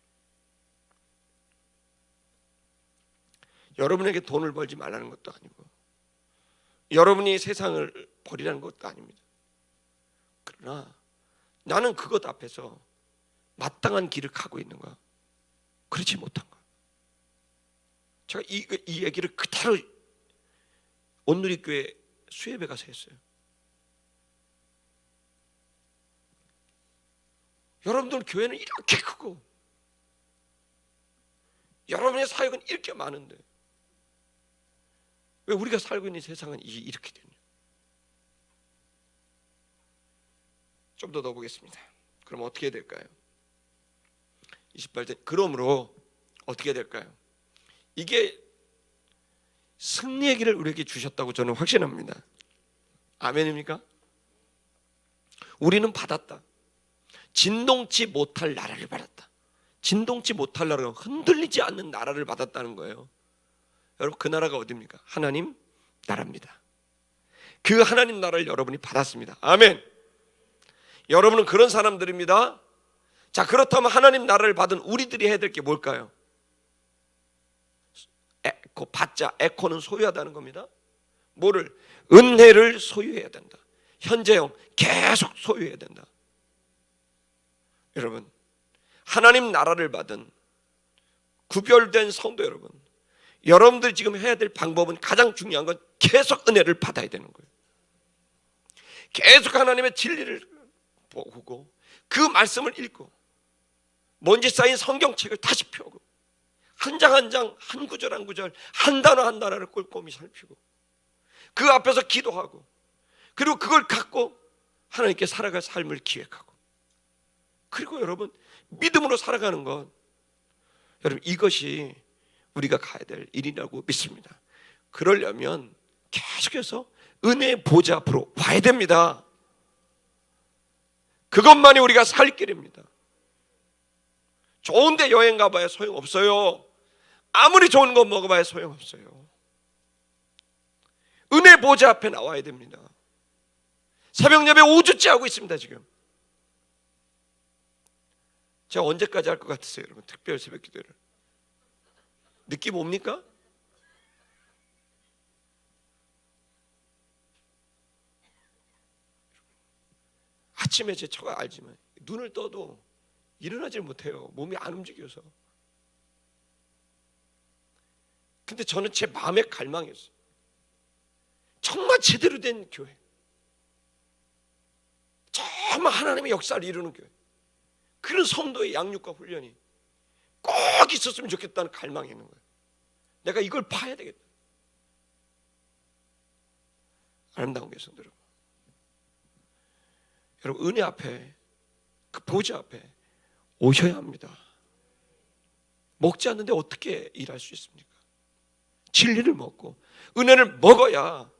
A: 여러분에게 돈을 벌지 말라는 것도 아니고, 여러분이 세상을 버리라는 것도 아닙니다. 그러나 나는 그것 앞에서 마땅한 길을 가고 있는가, 그렇지 못한가? 제가 이 얘기를 그대로 온누리교회 수협에 가서 했어요. 여러분들 교회는 이렇게 크고 여러분의 사역은 이렇게 많은데 왜 우리가 살고 있는 세상은 이렇게 되냐? 좀 더 보겠습니다. 그럼 어떻게 해야 될까요? 28절, 그러므로 어떻게 해야 될까요? 이게 승리의 길을 우리에게 주셨다고 저는 확신합니다. 아멘입니까? 우리는 받았다. 진동치 못할 나라를 받았다. 진동치 못할 나라가, 흔들리지 않는 나라를 받았다는 거예요. 여러분, 그 나라가 어디입니까? 하나님 나라입니다. 그 하나님 나라를 여러분이 받았습니다. 아멘. 여러분은 그런 사람들입니다. 자, 그렇다면 하나님 나라를 받은 우리들이 해야 될 게 뭘까요? 받자, 에코는 소유하다는 겁니다. 뭐를? 은혜를 소유해야 된다. 현재형 계속 소유해야 된다. 여러분, 하나님 나라를 받은 구별된 성도 여러분, 여러분들이 지금 해야 될 방법은, 가장 중요한 건 계속 은혜를 받아야 되는 거예요. 계속 하나님의 진리를 보고 그 말씀을 읽고 먼지 쌓인 성경책을 다시 펴고 한 장 한 장, 한 구절 한 구절, 한 단어 한 단어를 꼼꼼히 살피고 그 앞에서 기도하고, 그리고 그걸 갖고 하나님께 살아갈 삶을 기획하고, 그리고 여러분 믿음으로 살아가는 것, 여러분 이것이 우리가 가야 될 일이라고 믿습니다. 그러려면 계속해서 은혜의 보좌 앞으로 와야 됩니다. 그것만이 우리가 살 길입니다. 좋은데 여행 가봐야 소용없어요. 아무리 좋은 거 먹어봐야 소용없어요. 은혜 보좌 앞에 나와야 됩니다. 새벽 예배 5주째 하고 있습니다. 지금 제가 언제까지 할 것 같으세요, 여러분? 특별 새벽 기도를 느낌 옵니까? 아침에 제가 알지만 눈을 떠도 일어나질 못해요. 몸이 안 움직여서. 근데 저는 제 마음의 갈망이었어요. 정말 제대로 된 교회, 정말 하나님의 역사를 이루는 교회, 그런 성도의 양육과 훈련이 꼭 있었으면 좋겠다는 갈망이 있는 거예요. 내가 이걸 파야 되겠다. 아름다운 교회 성도 여러분, 은혜 앞에, 그 보좌 앞에 오셔야 합니다. 먹지 않는데 어떻게 일할 수 있습니까? 진리를 먹고 은혜를 먹어야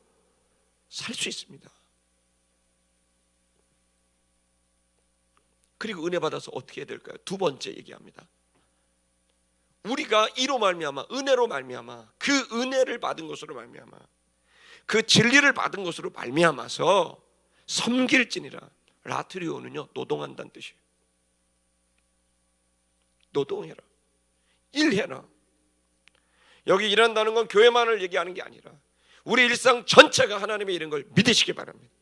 A: 살 수 있습니다. 그리고 은혜 받아서 어떻게 해야 될까요? 두 번째 얘기합니다. 우리가 이로 말미암아, 은혜로 말미암아, 그 은혜를 받은 것으로 말미암아, 그 진리를 받은 것으로 말미암아서 섬길지니라. 라트리오는요, 노동한다는 뜻이에요. 노동해라, 일해라. 여기 일한다는 건 교회만을 얘기하는 게 아니라 우리 일상 전체가 하나님의 이런 걸 믿으시기 바랍니다.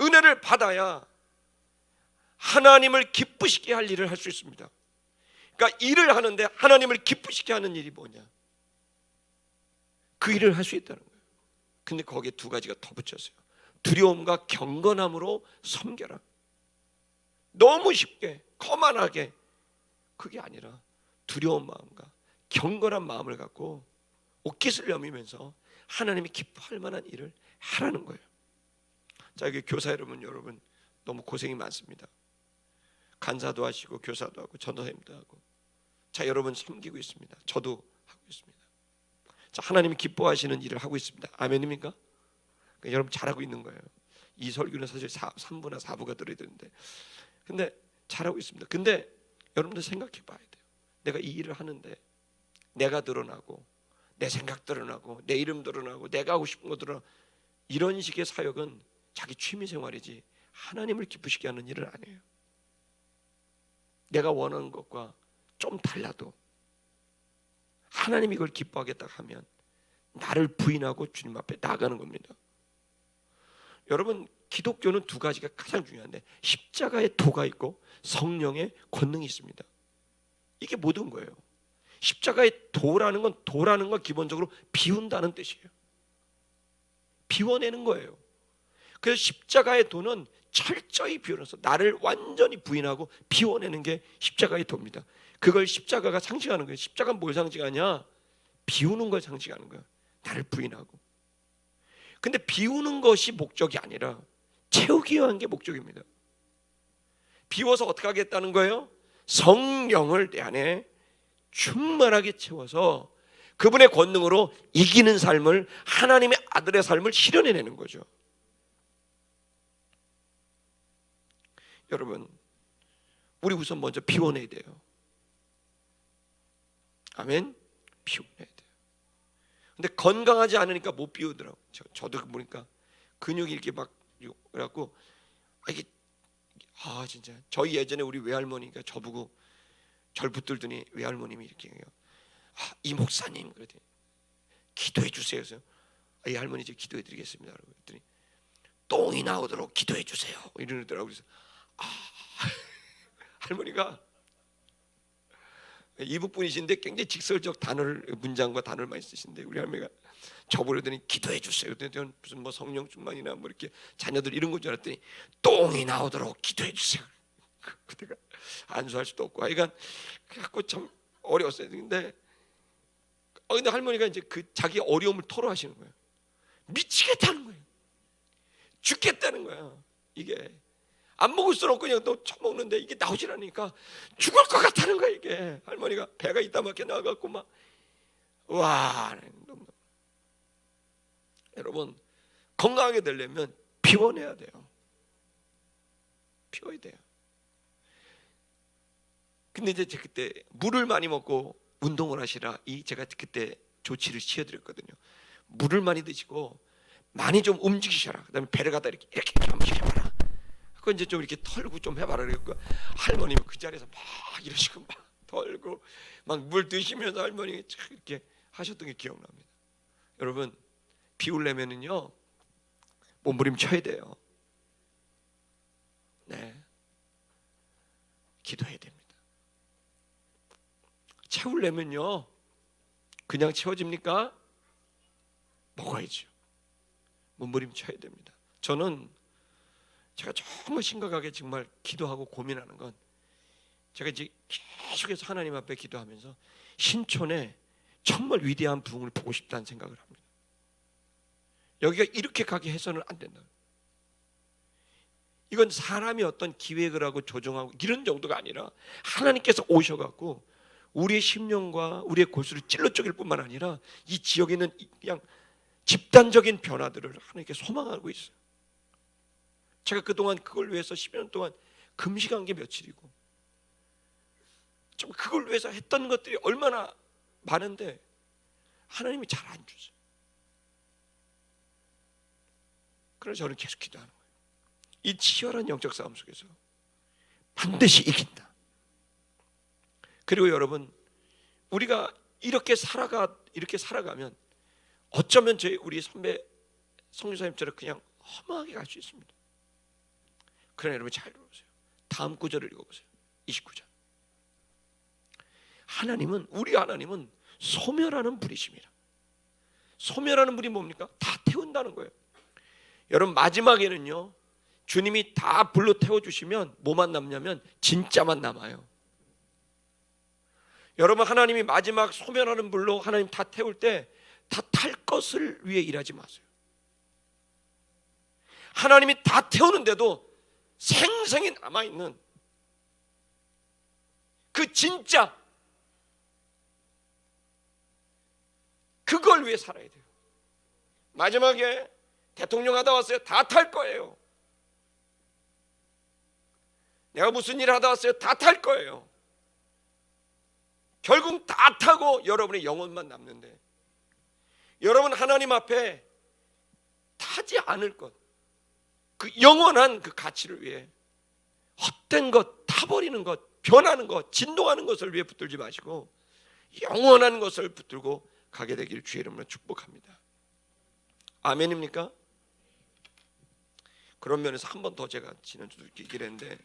A: 은혜를 받아야 하나님을 기쁘시게 할 일을 할 수 있습니다. 그러니까 일을 하는데 하나님을 기쁘시게 하는 일이 뭐냐? 그 일을 할 수 있다는 거예요. 근데 거기에 두 가지가 더 붙였어요. 두려움과 경건함으로 섬겨라. 너무 쉽게 거만하게, 그게 아니라 두려운 마음과 경건한 마음을 갖고 옷깃을 여미면서 하나님이 기뻐할 만한 일을 하라는 거예요. 자, 여기 교사 여러분 너무 고생이 많습니다. 간사도 하시고 교사도 하고 전도사님도 하고, 자, 여러분 섬기고 있습니다. 저도 하고 있습니다. 자, 하나님이 기뻐하시는 일을 하고 있습니다. 아멘입니까? 그러니까 여러분 잘하고 있는 거예요. 이 설교는 사실 3부나 4부가 들어야 되는데, 근데 잘하고 있습니다. 근데 여러분들 생각해 봐야 돼요. 내가 이 일을 하는데 내가 드러나고, 내 생각 드러나고, 내 이름 드러나고, 내가 하고 싶은 거 드러나고, 이런 식의 사역은 자기 취미 생활이지 하나님을 기쁘시게 하는 일은 아니에요. 내가 원하는 것과 좀 달라도 하나님이 이걸 기뻐하겠다 하면 나를 부인하고 주님 앞에 나가는 겁니다. 여러분, 기독교는 두 가지가 가장 중요한데, 십자가의 도가 있고 성령의 권능이 있습니다. 이게 모든 거예요. 십자가의 도라는 건 기본적으로 비운다는 뜻이에요. 비워내는 거예요. 그래서 십자가의 도는 철저히 비워내서 나를 완전히 부인하고 비워내는 게 십자가의 도입니다. 그걸 십자가가 상징하는 거예요. 십자가는 뭘 상징하냐? 비우는 걸 상징하는 거예요. 나를 부인하고. 근데 비우는 것이 목적이 아니라 채우기 위한 게 목적입니다. 비워서 어떻게 하겠다는 거예요? 성령을 내 안에 충만하게 채워서 그분의 권능으로 이기는 삶을, 하나님의 아들의 삶을 실현해내는 거죠. 여러분, 우리 우선 먼저 비워내야 돼요. 아멘? 비워내야 돼요. 근데 건강하지 않으니까 못 비우더라고요. 저도 보니까 근육이 이렇게 막 그래갖고, 이게 진짜 저희 예전에 우리 외할머니가 저보고 절 붙들더니, 외할머님이 이렇게 해요. 이 목사님, 그랬더니 기도해 주세요. 그래서 이 할머니 이제 기도해 드리겠습니다. 그랬더니 똥이 나오도록 기도해 주세요. 이러더라고요. 그래서 할머니가 이북 분이신데 굉장히 직설적 문장과 단어를 많이 쓰신데, 우리 할머니가 저보려더니 기도해 주세요. 그랬더니 무슨 뭐 성령 충만이나 뭐 이렇게 자녀들 이런 건 줄 알았더니 똥이 나오도록 기도해 주세요. 그때가 안수할 수도 없고, 하여간 갖고 참 어려웠어요. 근데 할머니가 이제 그 자기 어려움을 토로하시는 거예요. 미치겠다는 거예요. 죽겠다는 거야. 이게 안 먹을 수는 없고 그냥 또 처먹는데 이게 나오질 않으니까 죽을 것 같다는 거야. 이게 할머니가 배가 이따 막혀 나가갖고 막 와. 여러분 건강하게 되려면 피워내야 돼요. 피워야 돼요. 근데 이제 그때 물을 많이 먹고 운동을 하시라 제가 그때 조치를 취해드렸거든요. 물을 많이 드시고 많이 좀 움직이셔라. 그다음에 배를 갖다 이렇게 한번 해봐라. 그 이제 좀 이렇게 털고 좀 해봐라. 그러니까 할머니 그 자리에서 막 이러시고 막 털고 막 물 드시면서 할머니가 이렇게 하셨던 게 기억납니다. 여러분 비우려면은요 몸부림쳐야 돼요. 네, 기도해야 됩니다. 채우려면요 그냥 채워집니까? 먹어야죠. 몸부림쳐야 됩니다. 저는 제가 정말 심각하게 정말 기도하고 고민하는 건 제가 이제 계속해서 하나님 앞에 기도하면서 신촌에 정말 위대한 부흥을 보고 싶다는 생각을 합니다. 여기가 이렇게 가게 해서는 안 된다. 이건 사람이 어떤 기획을 하고 조정하고 이런 정도가 아니라 하나님께서 오셔갖고 우리의 심령과 우리의 골수를 찔러 쪼갤 뿐만 아니라 이 지역에 있는 그냥 집단적인 변화들을 하나님께 소망하고 있어요. 제가 그동안 그걸 위해서 10년 동안 금식한 게 며칠이고 좀 그걸 위해서 했던 것들이 얼마나 많은데 하나님이 잘 안 주세요. 그래서 저는 계속 기도하는 거예요. 이 치열한 영적 싸움 속에서 반드시 이긴다. 그리고 여러분 우리가 이렇게 살아가면 어쩌면 우리 선배 성교사님처럼 그냥 허무하게 갈 수 있습니다. 그러나 여러분 잘 들어보세요. 다음 구절을 읽어보세요. 29절. 우리 하나님은 소멸하는 불이십니다. 소멸하는 불이 뭡니까? 다 태운다는 거예요. 여러분 마지막에는요 주님이 다 불로 태워주시면 뭐만 남냐면 진짜만 남아요. 여러분 하나님이 마지막 소멸하는 불로 하나님 다 태울 때 다 탈 것을 위해 일하지 마세요. 하나님이 다 태우는데도 생생히 남아있는 그 진짜 그걸 위해 살아야 돼요. 마지막에 대통령 하다 왔어요. 다 탈 거예요. 내가 무슨 일 하다 왔어요. 다 탈 거예요. 결국 다 타고 여러분의 영혼만 남는데 여러분 하나님 앞에 타지 않을 것, 그 영원한 그 가치를 위해 헛된 것, 타버리는 것, 변하는 것, 진동하는 것을 위해 붙들지 마시고 영원한 것을 붙들고 가게 되길 주의 이름으로 축복합니다. 아멘입니까? 그런 면에서 한 번 더 제가 지난주도 얘기를 했는데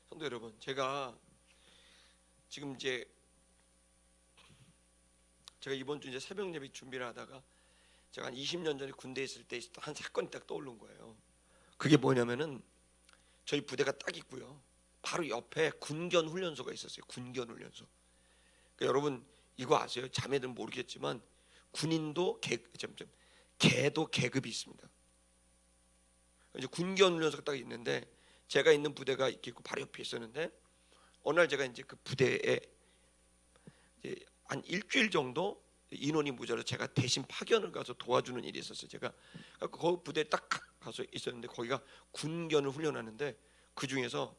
A: 성도 여러분, 제가 지금 제가 이번 주 새벽 예배 준비를 하다가 제가 한 20년 전에 군대에 있을 때 한 사건이 딱 떠오른 거예요. 그게 뭐냐면은 저희 부대가 딱 있고요. 바로 옆에 군견 훈련소가 있었어요. 군견 훈련소. 그러니까 여러분 이거 아세요? 자매들은 모르겠지만 군인도 개도 계급이 있습니다. 이제 군견 훈련소가 딱 있는데 제가 있는 부대가 있고 바로 옆에 있었는데 어느 날 제가 이제 그 부대에 이제 한 일주일 정도 인원이 모자라서 제가 대신 파견을 가서 도와주는 일이 있었어요. 제가 거기 부대에 딱 가서 있었는데 거기가 군견을 훈련하는데 그 중에서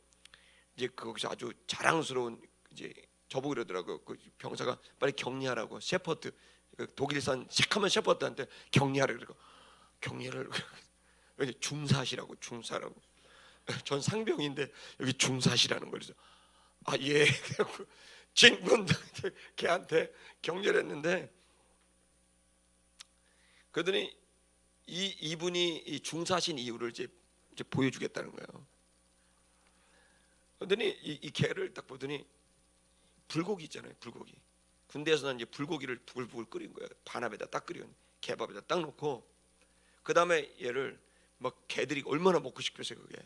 A: 이제 거기서 아주 자랑스러운 이제 저보고 그러더라고요. 그 병사가 빨리 격리하라고 셰퍼드 독일산 새카만 셰퍼드한테 격리하라 그러고 격리를 중사시라고 중사라고 전 상병인데 여기 중사시라는 거죠. 아 예. 진군 걔한테 격려를 했는데 그러더니 이분이 이 중사신 이유를 이제 보여주겠다는 거예요. 그러더니 이 개를 딱 보더니 불고기 있잖아요. 불고기. 군대에서는 이제 불고기를 부글부글 끓인 거예요. 반합에다 딱 끓인 개밥에다 딱 놓고 그 다음에 얘를 막 개들이 얼마나 먹고 싶겠어요 그게.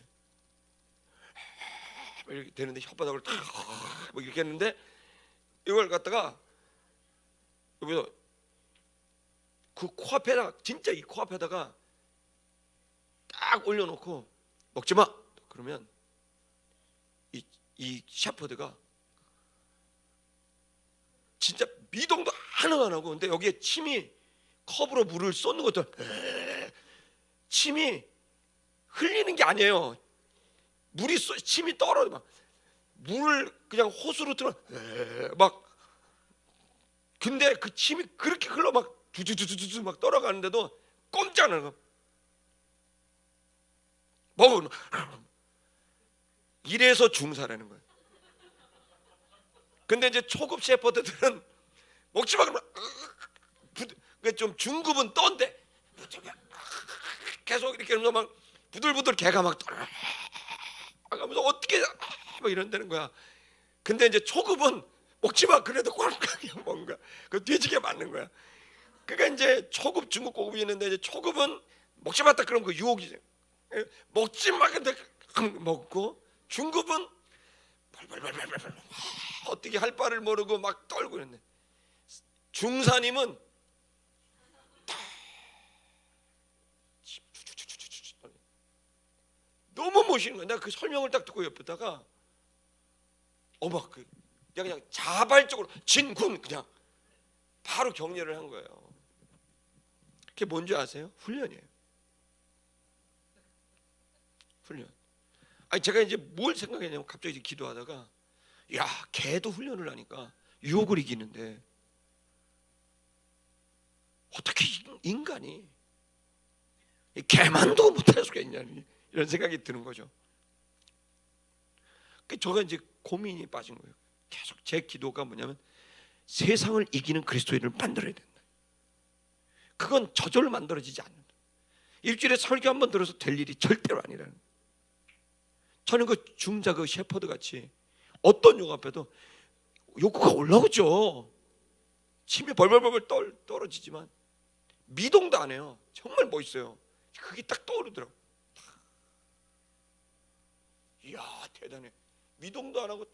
A: 이렇게 되는데 혓바닥을 탁 뭐 이렇게 했는데 이걸 갖다가 여기서 그 코앞에다가 진짜 이 코앞에다가 딱 올려놓고 먹지 마. 그러면 이 셰퍼드가 진짜 미동도 하나도 안 하고 근데 여기에 침이 컵으로 물을 쏟는 것도 침이 흘리는 게 아니에요. 물이 침이 떨어져 막 물을 그냥 호수로 들어 막 근데 그 침이 그렇게 흘러 막 두두두두두 막 떨어가는데도 꼼짝 안 하고 먹어. 이래서 중사라는 거예요. 근데 이제 초급 셰퍼드들은 먹지 마 그러면 좀 중급은 떤데 계속 이렇게 하면서 막 부들부들 개가 막 떨어가면서 어떻게 막 이런다는 거야. 근데 이제 초급은 먹지 마 그래도 꼴깍이 뭔가 그 돼지게 맞는 거야. 그러니까 이제 초급, 중급, 고급이 있는데 이제 초급은 먹지 마다 그런 거 유혹이죠. 먹지 마 근데 먹고 중급은 벌벌벌벌벌 어떻게 할 바를 모르고 막 떨고 있는데 중사님은 너무 멋있는 거야. 내가 그 설명을 딱 듣고 옆에다가 어머 내가 그냥 자발적으로 진군 그냥 바로 격려를 한 거예요. 그게 뭔지 아세요? 훈련이에요. 훈련. 아니 제가 이제 뭘 생각했냐면 갑자기 기도하다가 야 개도 훈련을 하니까 유혹을 이기는데 어떻게 인간이 개만도 못할 수가 있냐니 이런 생각이 드는 거죠. 저가 이제 고민이 빠진 거예요. 계속 제 기도가 뭐냐면 세상을 이기는 그리스도인을 만들어야 된다. 그건 저절로 만들어지지 않는다. 일주일에 설교 한 번 들어서 될 일이 절대로 아니라는 거예요. 저는 그 중자 그 셰퍼드 같이 어떤 욕 앞에도 욕구가 올라오죠. 침이 벌벌벌벌 떨어지지만 미동도 안 해요. 정말 멋있어요. 그게 딱 떠오르더라고. 이야 대단해. 미동도 안 하고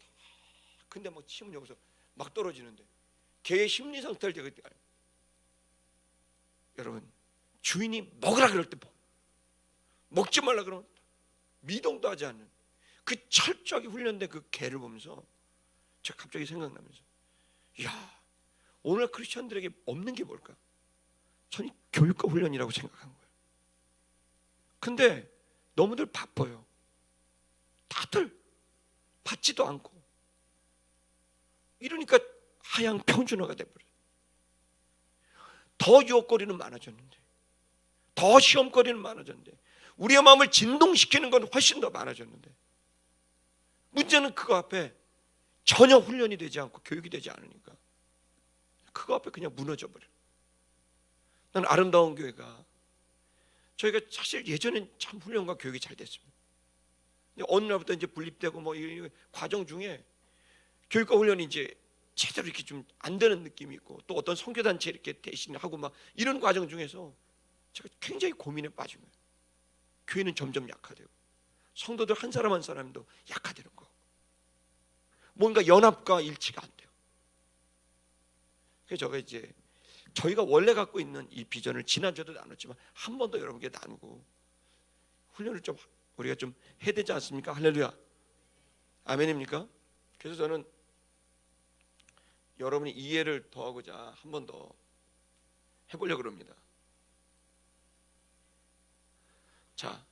A: 근데 막 침은 여기서 막 떨어지는데 개의 심리 상태를 제가 여러분 주인이 먹으라 그럴 때 먹지 말라 그러면 미동도 하지 않는 그 철저하게 훈련된 그 개를 보면서 제가 갑자기 생각나면서 이야 오늘 크리스천들에게 없는 게 뭘까? 저는 교육과 훈련이라고 생각한 거예요. 근데 너무들 바빠요. 다들 받지도 않고 이러니까 하향 평준화가 돼버려요. 더 유혹거리는 많아졌는데 더 시험거리는 많아졌는데 우리의 마음을 진동시키는 건 훨씬 더 많아졌는데 문제는 그거 앞에 전혀 훈련이 되지 않고 교육이 되지 않으니까 그거 앞에 그냥 무너져 버려요. 나는 아름다운 교회가 저희가 사실 예전엔 참 훈련과 교육이 잘 됐습니다. 어느 날부터 이제 분립되고 뭐 이 과정 중에 교육과 훈련이 이제 제대로 이렇게 좀 안 되는 느낌이 있고 또 어떤 선교단체 이렇게 대신하고 막 이런 과정 중에서 제가 굉장히 고민에 빠진 거예요. 교회는 점점 약화되고 성도들 한 사람 한 사람도 약화되는 거. 뭔가 연합과 일치가 안 돼요. 그래서 제가 이제 저희가 원래 갖고 있는 이 비전을 지난주에도 나눴지만 한 번 더 여러분께 나누고 훈련을 좀 우리가 좀 해야 되지 않습니까? 할렐루야. 아멘입니까? 그래서 저는 여러분이 이해를 더하고자 한 번 더 해보려고 합니다. 자,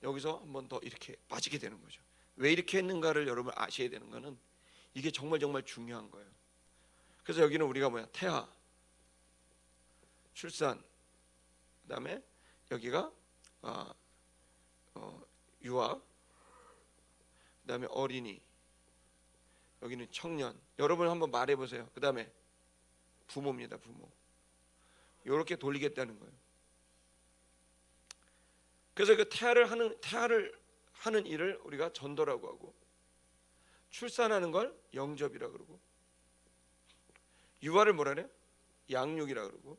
A: 여기서 한 번 더 이렇게 빠지게 되는 거죠. 왜 이렇게 했는가를 여러분 아셔야 되는 거는 이게 정말 중요한 거예요. 그래서 여기는 우리가 뭐야? 태아, 출산, 그다음에 여기가 유아, 그다음에 어린이, 여기는 청년. 여러분 한번 말해보세요. 그다음에 부모입니다. 부모. 이렇게 돌리겠다는 거예요. 그래서 그 태아를 하는 일을 우리가 전도라고 하고, 출산하는 걸 영접이라 그러고, 유아를 뭐라 그래요? 양육이라 그러고,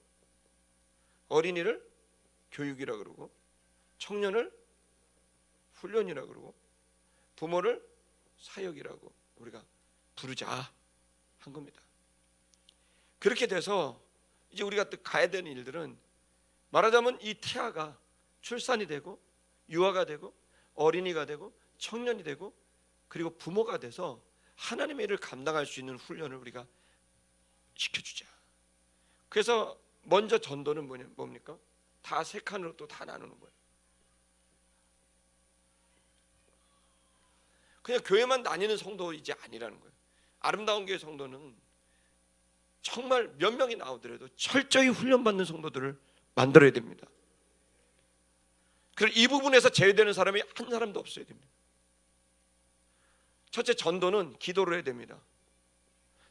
A: 어린이를 교육이라 그러고, 청년을 훈련이라 그러고, 부모를 사역이라고 우리가 부르자 한 겁니다. 그렇게 돼서 이제 우리가 또 가야 되는 일들은, 말하자면 이 태아가 출산이 되고 유아가 되고 어린이가 되고 청년이 되고 그리고 부모가 돼서 하나님의 일을 감당할 수 있는 훈련을 우리가 시켜주자. 그래서 먼저 전도는 뭡니까? 다 세 칸으로 또 다 나누는 거예요. 그냥 교회만 다니는 성도 이제 아니라는 거예요. 아름다운 교회 성도는 정말 몇 명이 나오더라도 철저히 훈련받는 성도들을 만들어야 됩니다. 그리고 이 부분에서 제외되는 사람이 한 사람도 없어야 됩니다. 첫째, 전도는 기도를 해야 됩니다.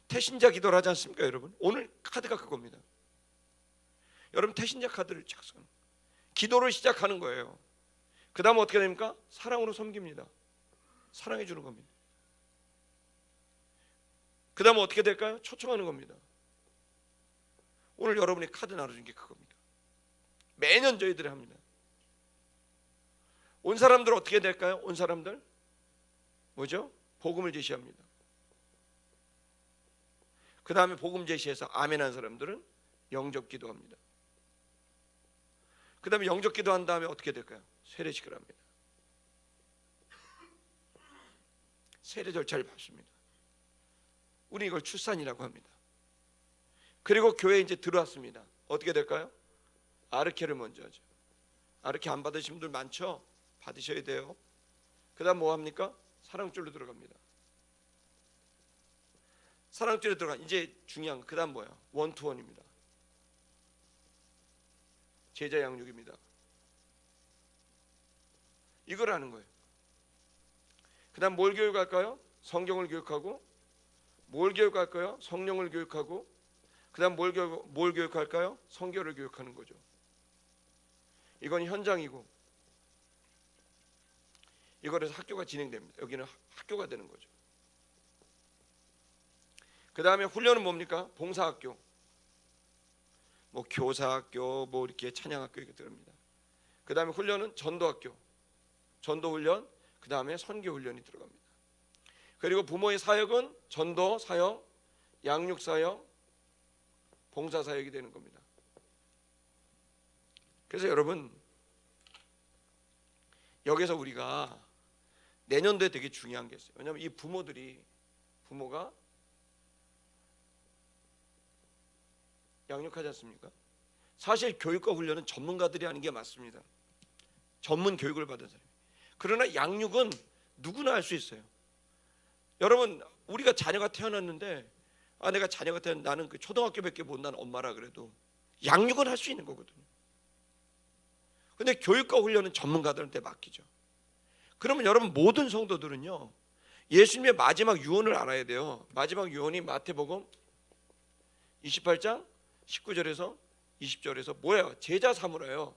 A: 태신자 기도를 하지 않습니까, 여러분? 오늘 카드가 그겁니다. 여러분, 태신자 카드를 작성하는, 기도를 시작하는 거예요. 그 다음 어떻게 됩니까? 사랑으로 섬깁니다. 사랑해 주는 겁니다. 그 다음 어떻게 될까요? 초청하는 겁니다. 오늘 여러분이 카드 나눠준 게 그겁니다. 매년 저희들이 합니다. 온 사람들 어떻게 될까요? 온 사람들 뭐죠? 복음을 제시합니다. 그 다음에 복음 제시해서 아멘한 사람들은 영접 기도합니다. 그 다음에 영접 기도한 다음에 어떻게 될까요? 세례식을 합니다. 세례 절차를 밟습니다. 우리 이걸 출산이라고 합니다. 그리고 교회에 이제 들어왔습니다. 어떻게 될까요? 아르케를 먼저 하죠. 아르케 안 받으신 분들 많죠? 받으셔야 돼요. 그 다음 뭐 합니까? 사랑줄로 들어갑니다. 사랑줄에 들어가, 이제 중요한 거, 그 다음 뭐야? 원투원입니다. 제자 양육입니다. 이걸 하는 거예요. 그 다음 뭘 교육할까요? 성경을 교육하고. 뭘 교육할까요? 성령을 교육하고. 그 다음 뭘 교육할까요? 성교를 교육하는 거죠. 이건 현장이고, 이거에서 학교가 진행됩니다. 여기는 학교가 되는 거죠. 그 다음에 훈련은 뭡니까? 봉사학교, 뭐 교사학교, 뭐 이렇게 찬양학교 이렇게 들어갑니다. 그 다음에 훈련은 전도학교, 전도훈련, 그 다음에 선교훈련이 들어갑니다. 그리고 부모의 사역은 전도 사역, 양육 사역, 봉사 사역이 되는 겁니다. 그래서 여러분, 여기서 우리가 내년도에 되게 중요한 게 있어요. 왜냐하면 이 부모가 양육하지 않습니까? 사실 교육과 훈련은 전문가들이 하는 게 맞습니다. 전문 교육을 받은 사람. 그러나 양육은 누구나 할 수 있어요. 여러분, 우리가 자녀가 태어났는데, 내가 자녀가 태어났는데 나는 그 초등학교밖에 못 난 엄마라 그래도 양육은 할 수 있는 거거든요. 근데 교육과 훈련은 전문가들한테 맡기죠. 그러면 여러분, 모든 성도들은요, 예수님의 마지막 유언을 알아야 돼요. 마지막 유언이 마태복음 28장 19절에서 20절에서 뭐예요? 제자 삼으라요.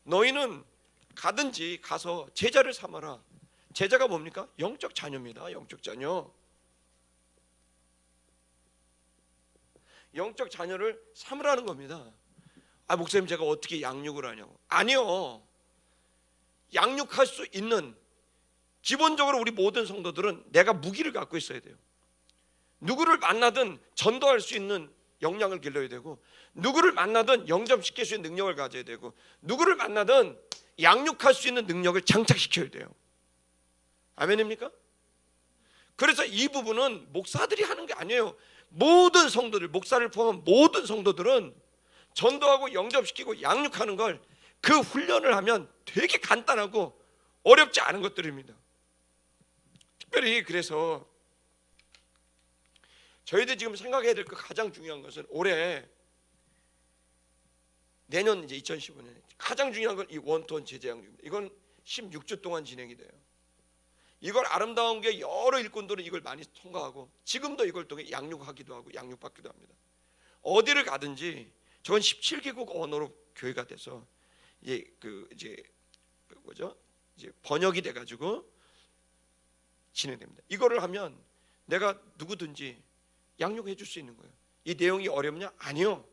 A: 너희는 가든지 가서 제자를 삼아라. 제자가 뭡니까? 영적 자녀입니다. 영적 자녀. 영적 자녀를 삼으라는 겁니다. 목사님, 제가 어떻게 양육을 하냐고. 아니요. 양육할 수 있는, 기본적으로 우리 모든 성도들은 내가 무기를 갖고 있어야 돼요. 누구를 만나든 전도할 수 있는 역량을 길러야 되고, 누구를 만나든 영접시킬 수 있는 능력을 가져야 되고, 누구를 만나든 양육할 수 있는 능력을 장착시켜야 돼요. 아멘입니까? 그래서 이 부분은 목사들이 하는 게 아니에요. 모든 성도들, 목사를 포함한 모든 성도들은 전도하고 영접시키고 양육하는 걸, 그 훈련을 하면 되게 간단하고 어렵지 않은 것들입니다. 특별히 그래서 저희들 지금 생각해야 될 그 가장 중요한 것은, 올해 내년 이제 2015년에 가장 중요한 건 이 원투원 제자 양육입니다. 이건 16주 동안 진행이 돼요. 이걸 아름다운 게 여러 일꾼들은 이걸 많이 통과하고 지금도 이걸 통해 양육하기도 하고 양육받기도 합니다. 어디를 가든지 저건 17개국 언어로 교회가 돼서 이제 이제 번역이 돼 가지고 진행됩니다. 이거를 하면 내가 누구든지 양육해 줄 수 있는 거예요. 이 내용이 어렵냐? 아니요.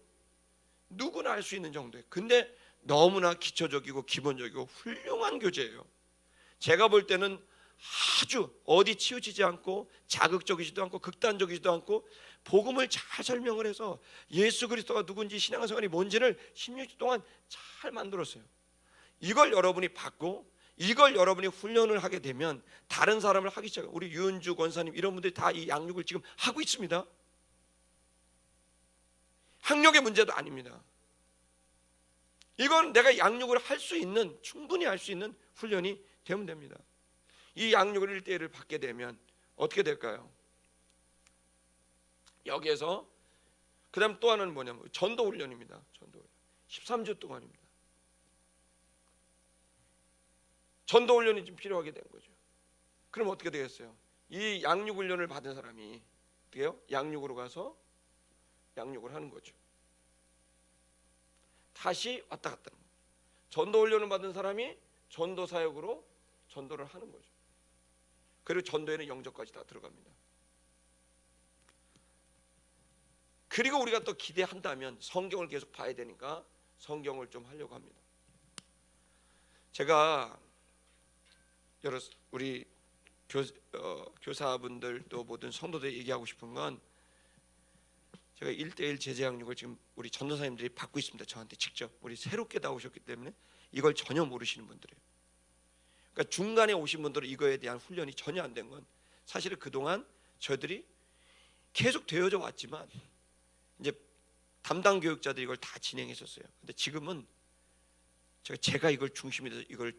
A: 누구나 할 수 있는 정도예요. 근데 너무나 기초적이고 기본적이고 훌륭한 교재예요. 제가 볼 때는 아주 어디 치우치지 않고 자극적이지도 않고 극단적이지도 않고 복음을 잘 설명을 해서 예수 그리스도가 누군지 신앙생활이 뭔지를 16주 동안 잘 만들었어요. 이걸 여러분이 받고 이걸 여러분이 훈련을 하게 되면 다른 사람을 하기 시작해요. 우리 유은주 권사님 이런 분들이 다 이 양육을 지금 하고 있습니다. 학력의 문제도 아닙니다. 이건 내가 양육을 할 수 있는, 충분히 할 수 있는 훈련이 되면 됩니다. 이 양육을 1대1을 받게 되면 어떻게 될까요? 여기에서 그 다음 또 하나는 뭐냐면 전도 훈련입니다. 전도 훈련 13주 동안입니다. 전도 훈련이 좀 필요하게 된 거죠. 그럼 어떻게 되겠어요? 이 양육 훈련을 받은 사람이 어떻게요? 양육으로 가서 양육을 하는 거죠. 다시 왔다 갔다 하는 거죠. 전도 훈련을 받은 사람이 전도 사역으로 전도를 하는 거죠. 그리고 전도에는 영접까지 다 들어갑니다. 그리고 우리가 또 기대한다면 성경을 계속 봐야 되니까 성경을 좀 하려고 합니다. 제가 여러 우리 교사분들 또 모든 성도들 얘기하고 싶은 건 제가 1대1 제자 양육을 지금 우리 전도사님들이 받고 있습니다. 저한테 직접 우리 새롭게 나오셨기 때문에 이걸 전혀 모르시는 분들이에요. 그러니까 중간에 오신 분들은 이거에 대한 훈련이 전혀 안 된 건 사실은 그동안 저희들이 계속 되어져 왔지만 이제 담당 교육자들이 이걸 다 진행했었어요. 근데 지금은 제가 이걸 중심이 돼서 이걸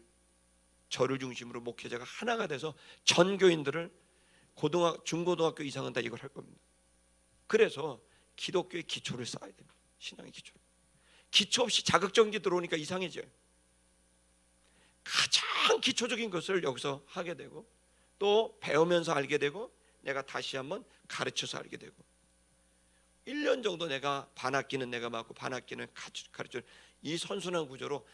A: 저를 중심으로 목회자가 하나가 돼서 전 교인들을 중고등학교 이상은 다 이걸 할 겁니다. 그래서 기독교의 기초를 쌓아야 됩니다. 신앙의 기초. 기초 없이 자극적인 게 들어오니까 이상해져요. 가장 기초적인 것을 여기서 하게 되고 또 배우면서 알게 되고 내가 다시 한번 가르쳐서 알게 되고 1년 정도 내가 반학기는 내가 맡고 반학기는 가르쳐 이 선순환 구조로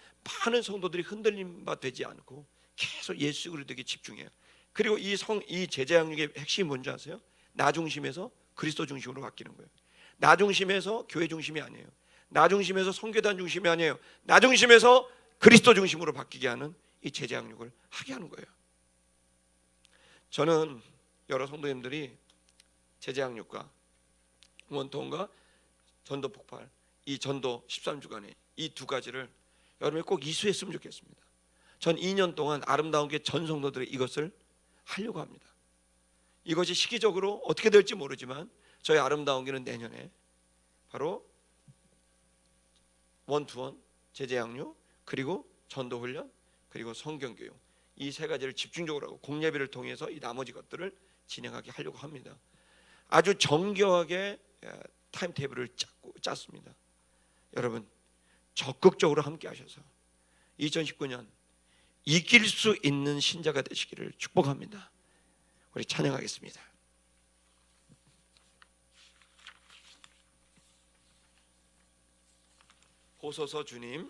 A: 많은 성도들이 흔들림 바 되지 않고 계속 예수 그리스도에게 집중해요. 그리고 이 제자 양육의 핵심이 뭔지 아세요? 나 중심에서 그리스도 중심으로 바뀌는 거예요. 나 중심에서 교회 중심이 아니에요. 나 중심에서 선교단 중심이 아니에요. 나 중심에서 그리스도 중심으로 바뀌게 하는 이 제자 양육을 하게 하는 거예요. 저는 여러 성도님들이 제자 양육과 원통과 전도 폭발, 이 전도 13주간에 이 두 가지를 여러분이 꼭 이수했으면 좋겠습니다. 전 2년 동안 아름다운 게 전 성도들이 이것을 하려고 합니다. 이것이 시기적으로 어떻게 될지 모르지만 저희 아름다운 길은 내년에 바로 원투원 제자 양육 그리고 전도 훈련 그리고 성경 교육 이 세 가지를 집중적으로 하고 공예비를 통해서 이 나머지 것들을 진행하게 하려고 합니다. 아주 정교하게 타임테이블을 짰습니다. 여러분 적극적으로 함께 하셔서 2019년 이길 수 있는 신자가 되시기를 축복합니다. 우리 찬양하겠습니다. 보소서 주님.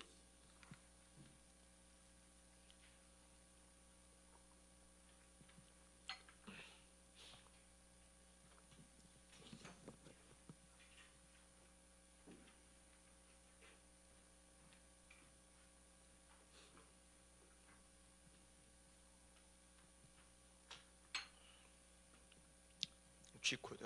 A: G코드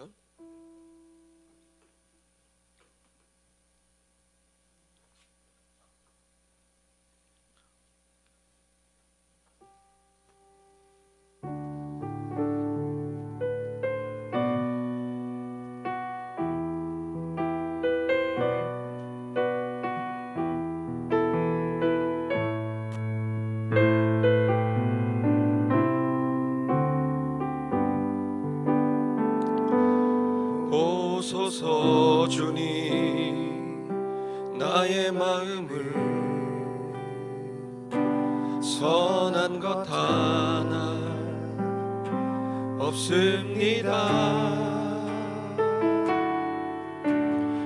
A: 보소서 주님 나의 마음을 선한 것 하나 없습니다.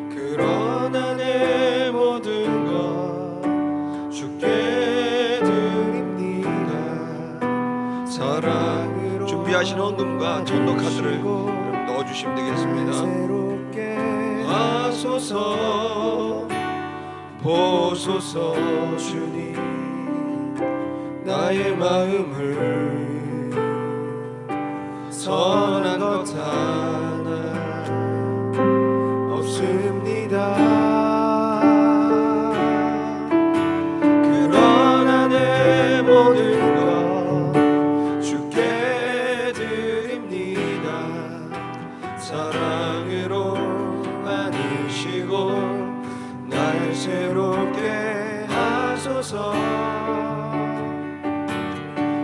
A: 그러나 내 모든 것 주께 드립니다. 사랑으로 준비하신 헌금과 전도 카드를 넣어주시면 되겠습니다. 하소서 보소서 주님 나의 마음을 선한 것 하나 없습니다. 그러나 내 모든 것 주께 드립니다. 사랑으로 안으시고 날 새롭게 하소서.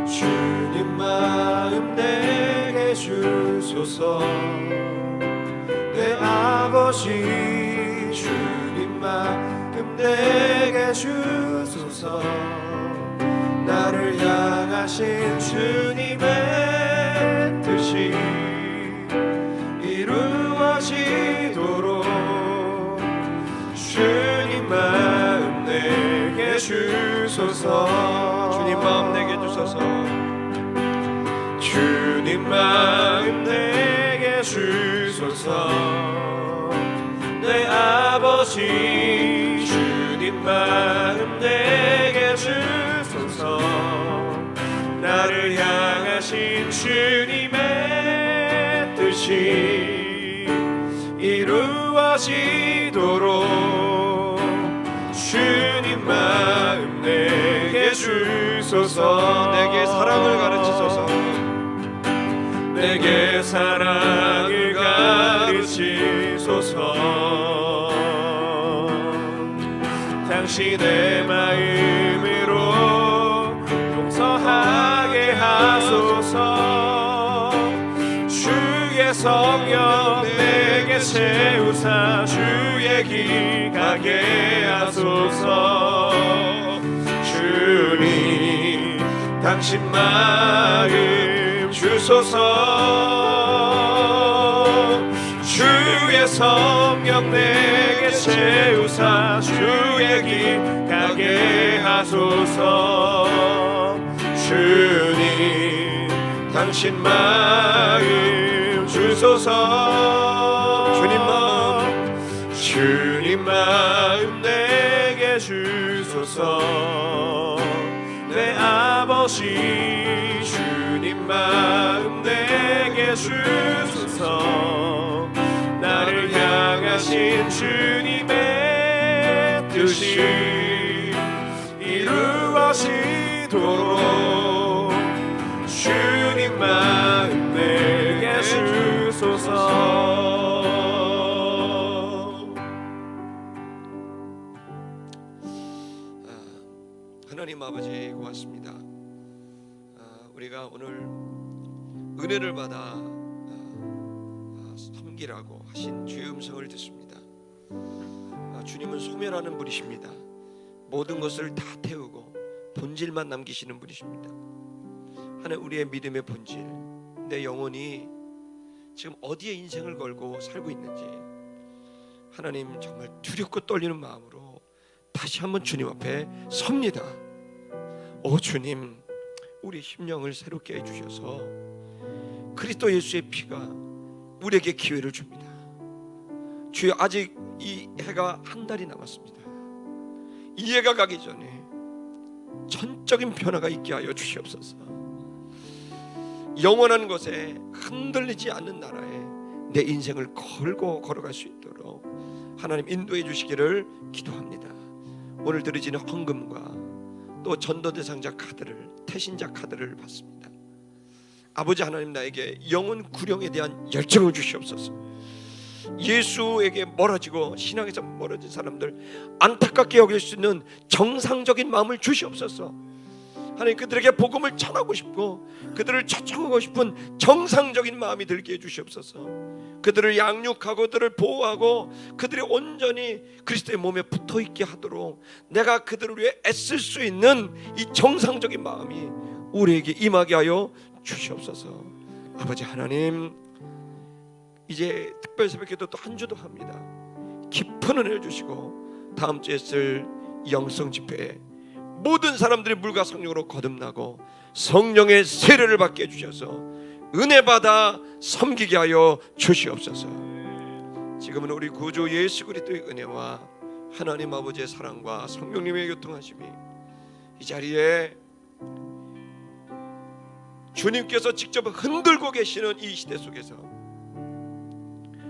A: 주님 마음 내게 주소서. 내 아버지 주님 마음 내게 주소서. 나를 향하신 주님의 뜻이 이루어지도록 주님 마음 내게 주소서. 주님 마음 내게 주소서. 주님 마음 내게 주소서. 내 아버지 주님 마음 내게 주소서. 나를 향하신 주님의 뜻이 이루어지도록 주님 마음 내게 주소서. 내게 사랑을 가르치소서. 내게 사랑을 가르치소서. 당신의 마음으로 용서하게 하소서. 주의 성령 내게 채우사 주의 길 가게 하소서. 주님 당신 마음 주소서. 주의 성령 내게 채우사 주의 길 가게 하소서. 주님 당신 마음 주소서. 주님 마음 내게 주소서. 내 아버지 주님 마음 내게 주소서. 나를 향하신 주님의 뜻이 이루어지도록 주님 마음 내게 주소서. 하나님 아버지 고맙습니다. 우리가 오늘 은혜를 받아 섬기라고 하신 주의 음성을 듣습니다. 주님은 소멸하는 분이십니다. 모든 것을 다 태우고 본질만 남기시는 분이십니다. 하나님, 우리의 믿음의 본질, 내 영혼이 지금 어디에 인생을 걸고 살고 있는지 하나님 정말 두렵고 떨리는 마음으로 다시 한번 주님 앞에 섭니다. 오 주님, 우리 심령을 새롭게 해주셔서 그리스도 예수의 피가 우리에게 기회를 줍니다. 주여, 아직 이 해가 한 달이 남았습니다. 이 해가 가기 전에 전적인 변화가 있게 하여 주시옵소서. 영원한 것에 흔들리지 않는 나라에 내 인생을 걸고 걸어갈 수 있도록 하나님 인도해 주시기를 기도합니다. 오늘 드려지는 헌금과 또 전도 대상자 카드를, 태신자 카드를 받습니다. 아버지 하나님, 나에게 영혼 구령에 대한 열정을 주시옵소서. 예수에게 멀어지고 신앙에서 멀어진 사람들 안타깝게 여길 수 있는 정상적인 마음을 주시옵소서. 하나님, 그들에게 복음을 전하고 싶고 그들을 초청하고 싶은 정상적인 마음이 들게 해주시옵소서. 그들을 양육하고 그들을 보호하고 그들이 온전히 그리스도의 몸에 붙어있게 하도록 내가 그들을 위해 애쓸 수 있는 이 정상적인 마음이 우리에게 임하게 하여 주시옵소서. 아버지 하나님, 이제 특별 새벽기도 또 한 주도 합니다. 깊은 은혜를 주시고 다음 주에 쓸 영성 집회에 모든 사람들이 물과 성령으로 거듭나고 성령의 세례를 받게 해주셔서 은혜 받아 섬기게 하여 주시옵소서. 지금은 우리 구주 예수 그리스도의 은혜와 하나님 아버지의 사랑과 성령님의 교통하심이 이 자리에 주님께서 직접 흔들고 계시는 이 시대 속에서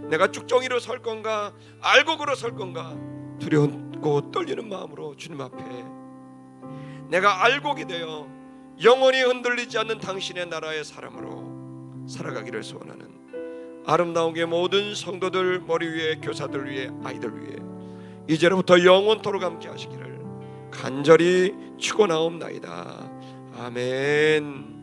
A: 내가 쭉정이로 설 건가 알곡으로 설 건가 두려웠고 떨리는 마음으로 주님 앞에 내가 알곡이 되어 영원히 흔들리지 않는 당신의 나라의 사람으로 살아가기를 소원하는 아름다운 게 모든 성도들 머리 위에, 교사들 위에, 아이들 위에 이제로부터 영원토록 함께 하시기를 간절히 축원하옵나이다. 아멘.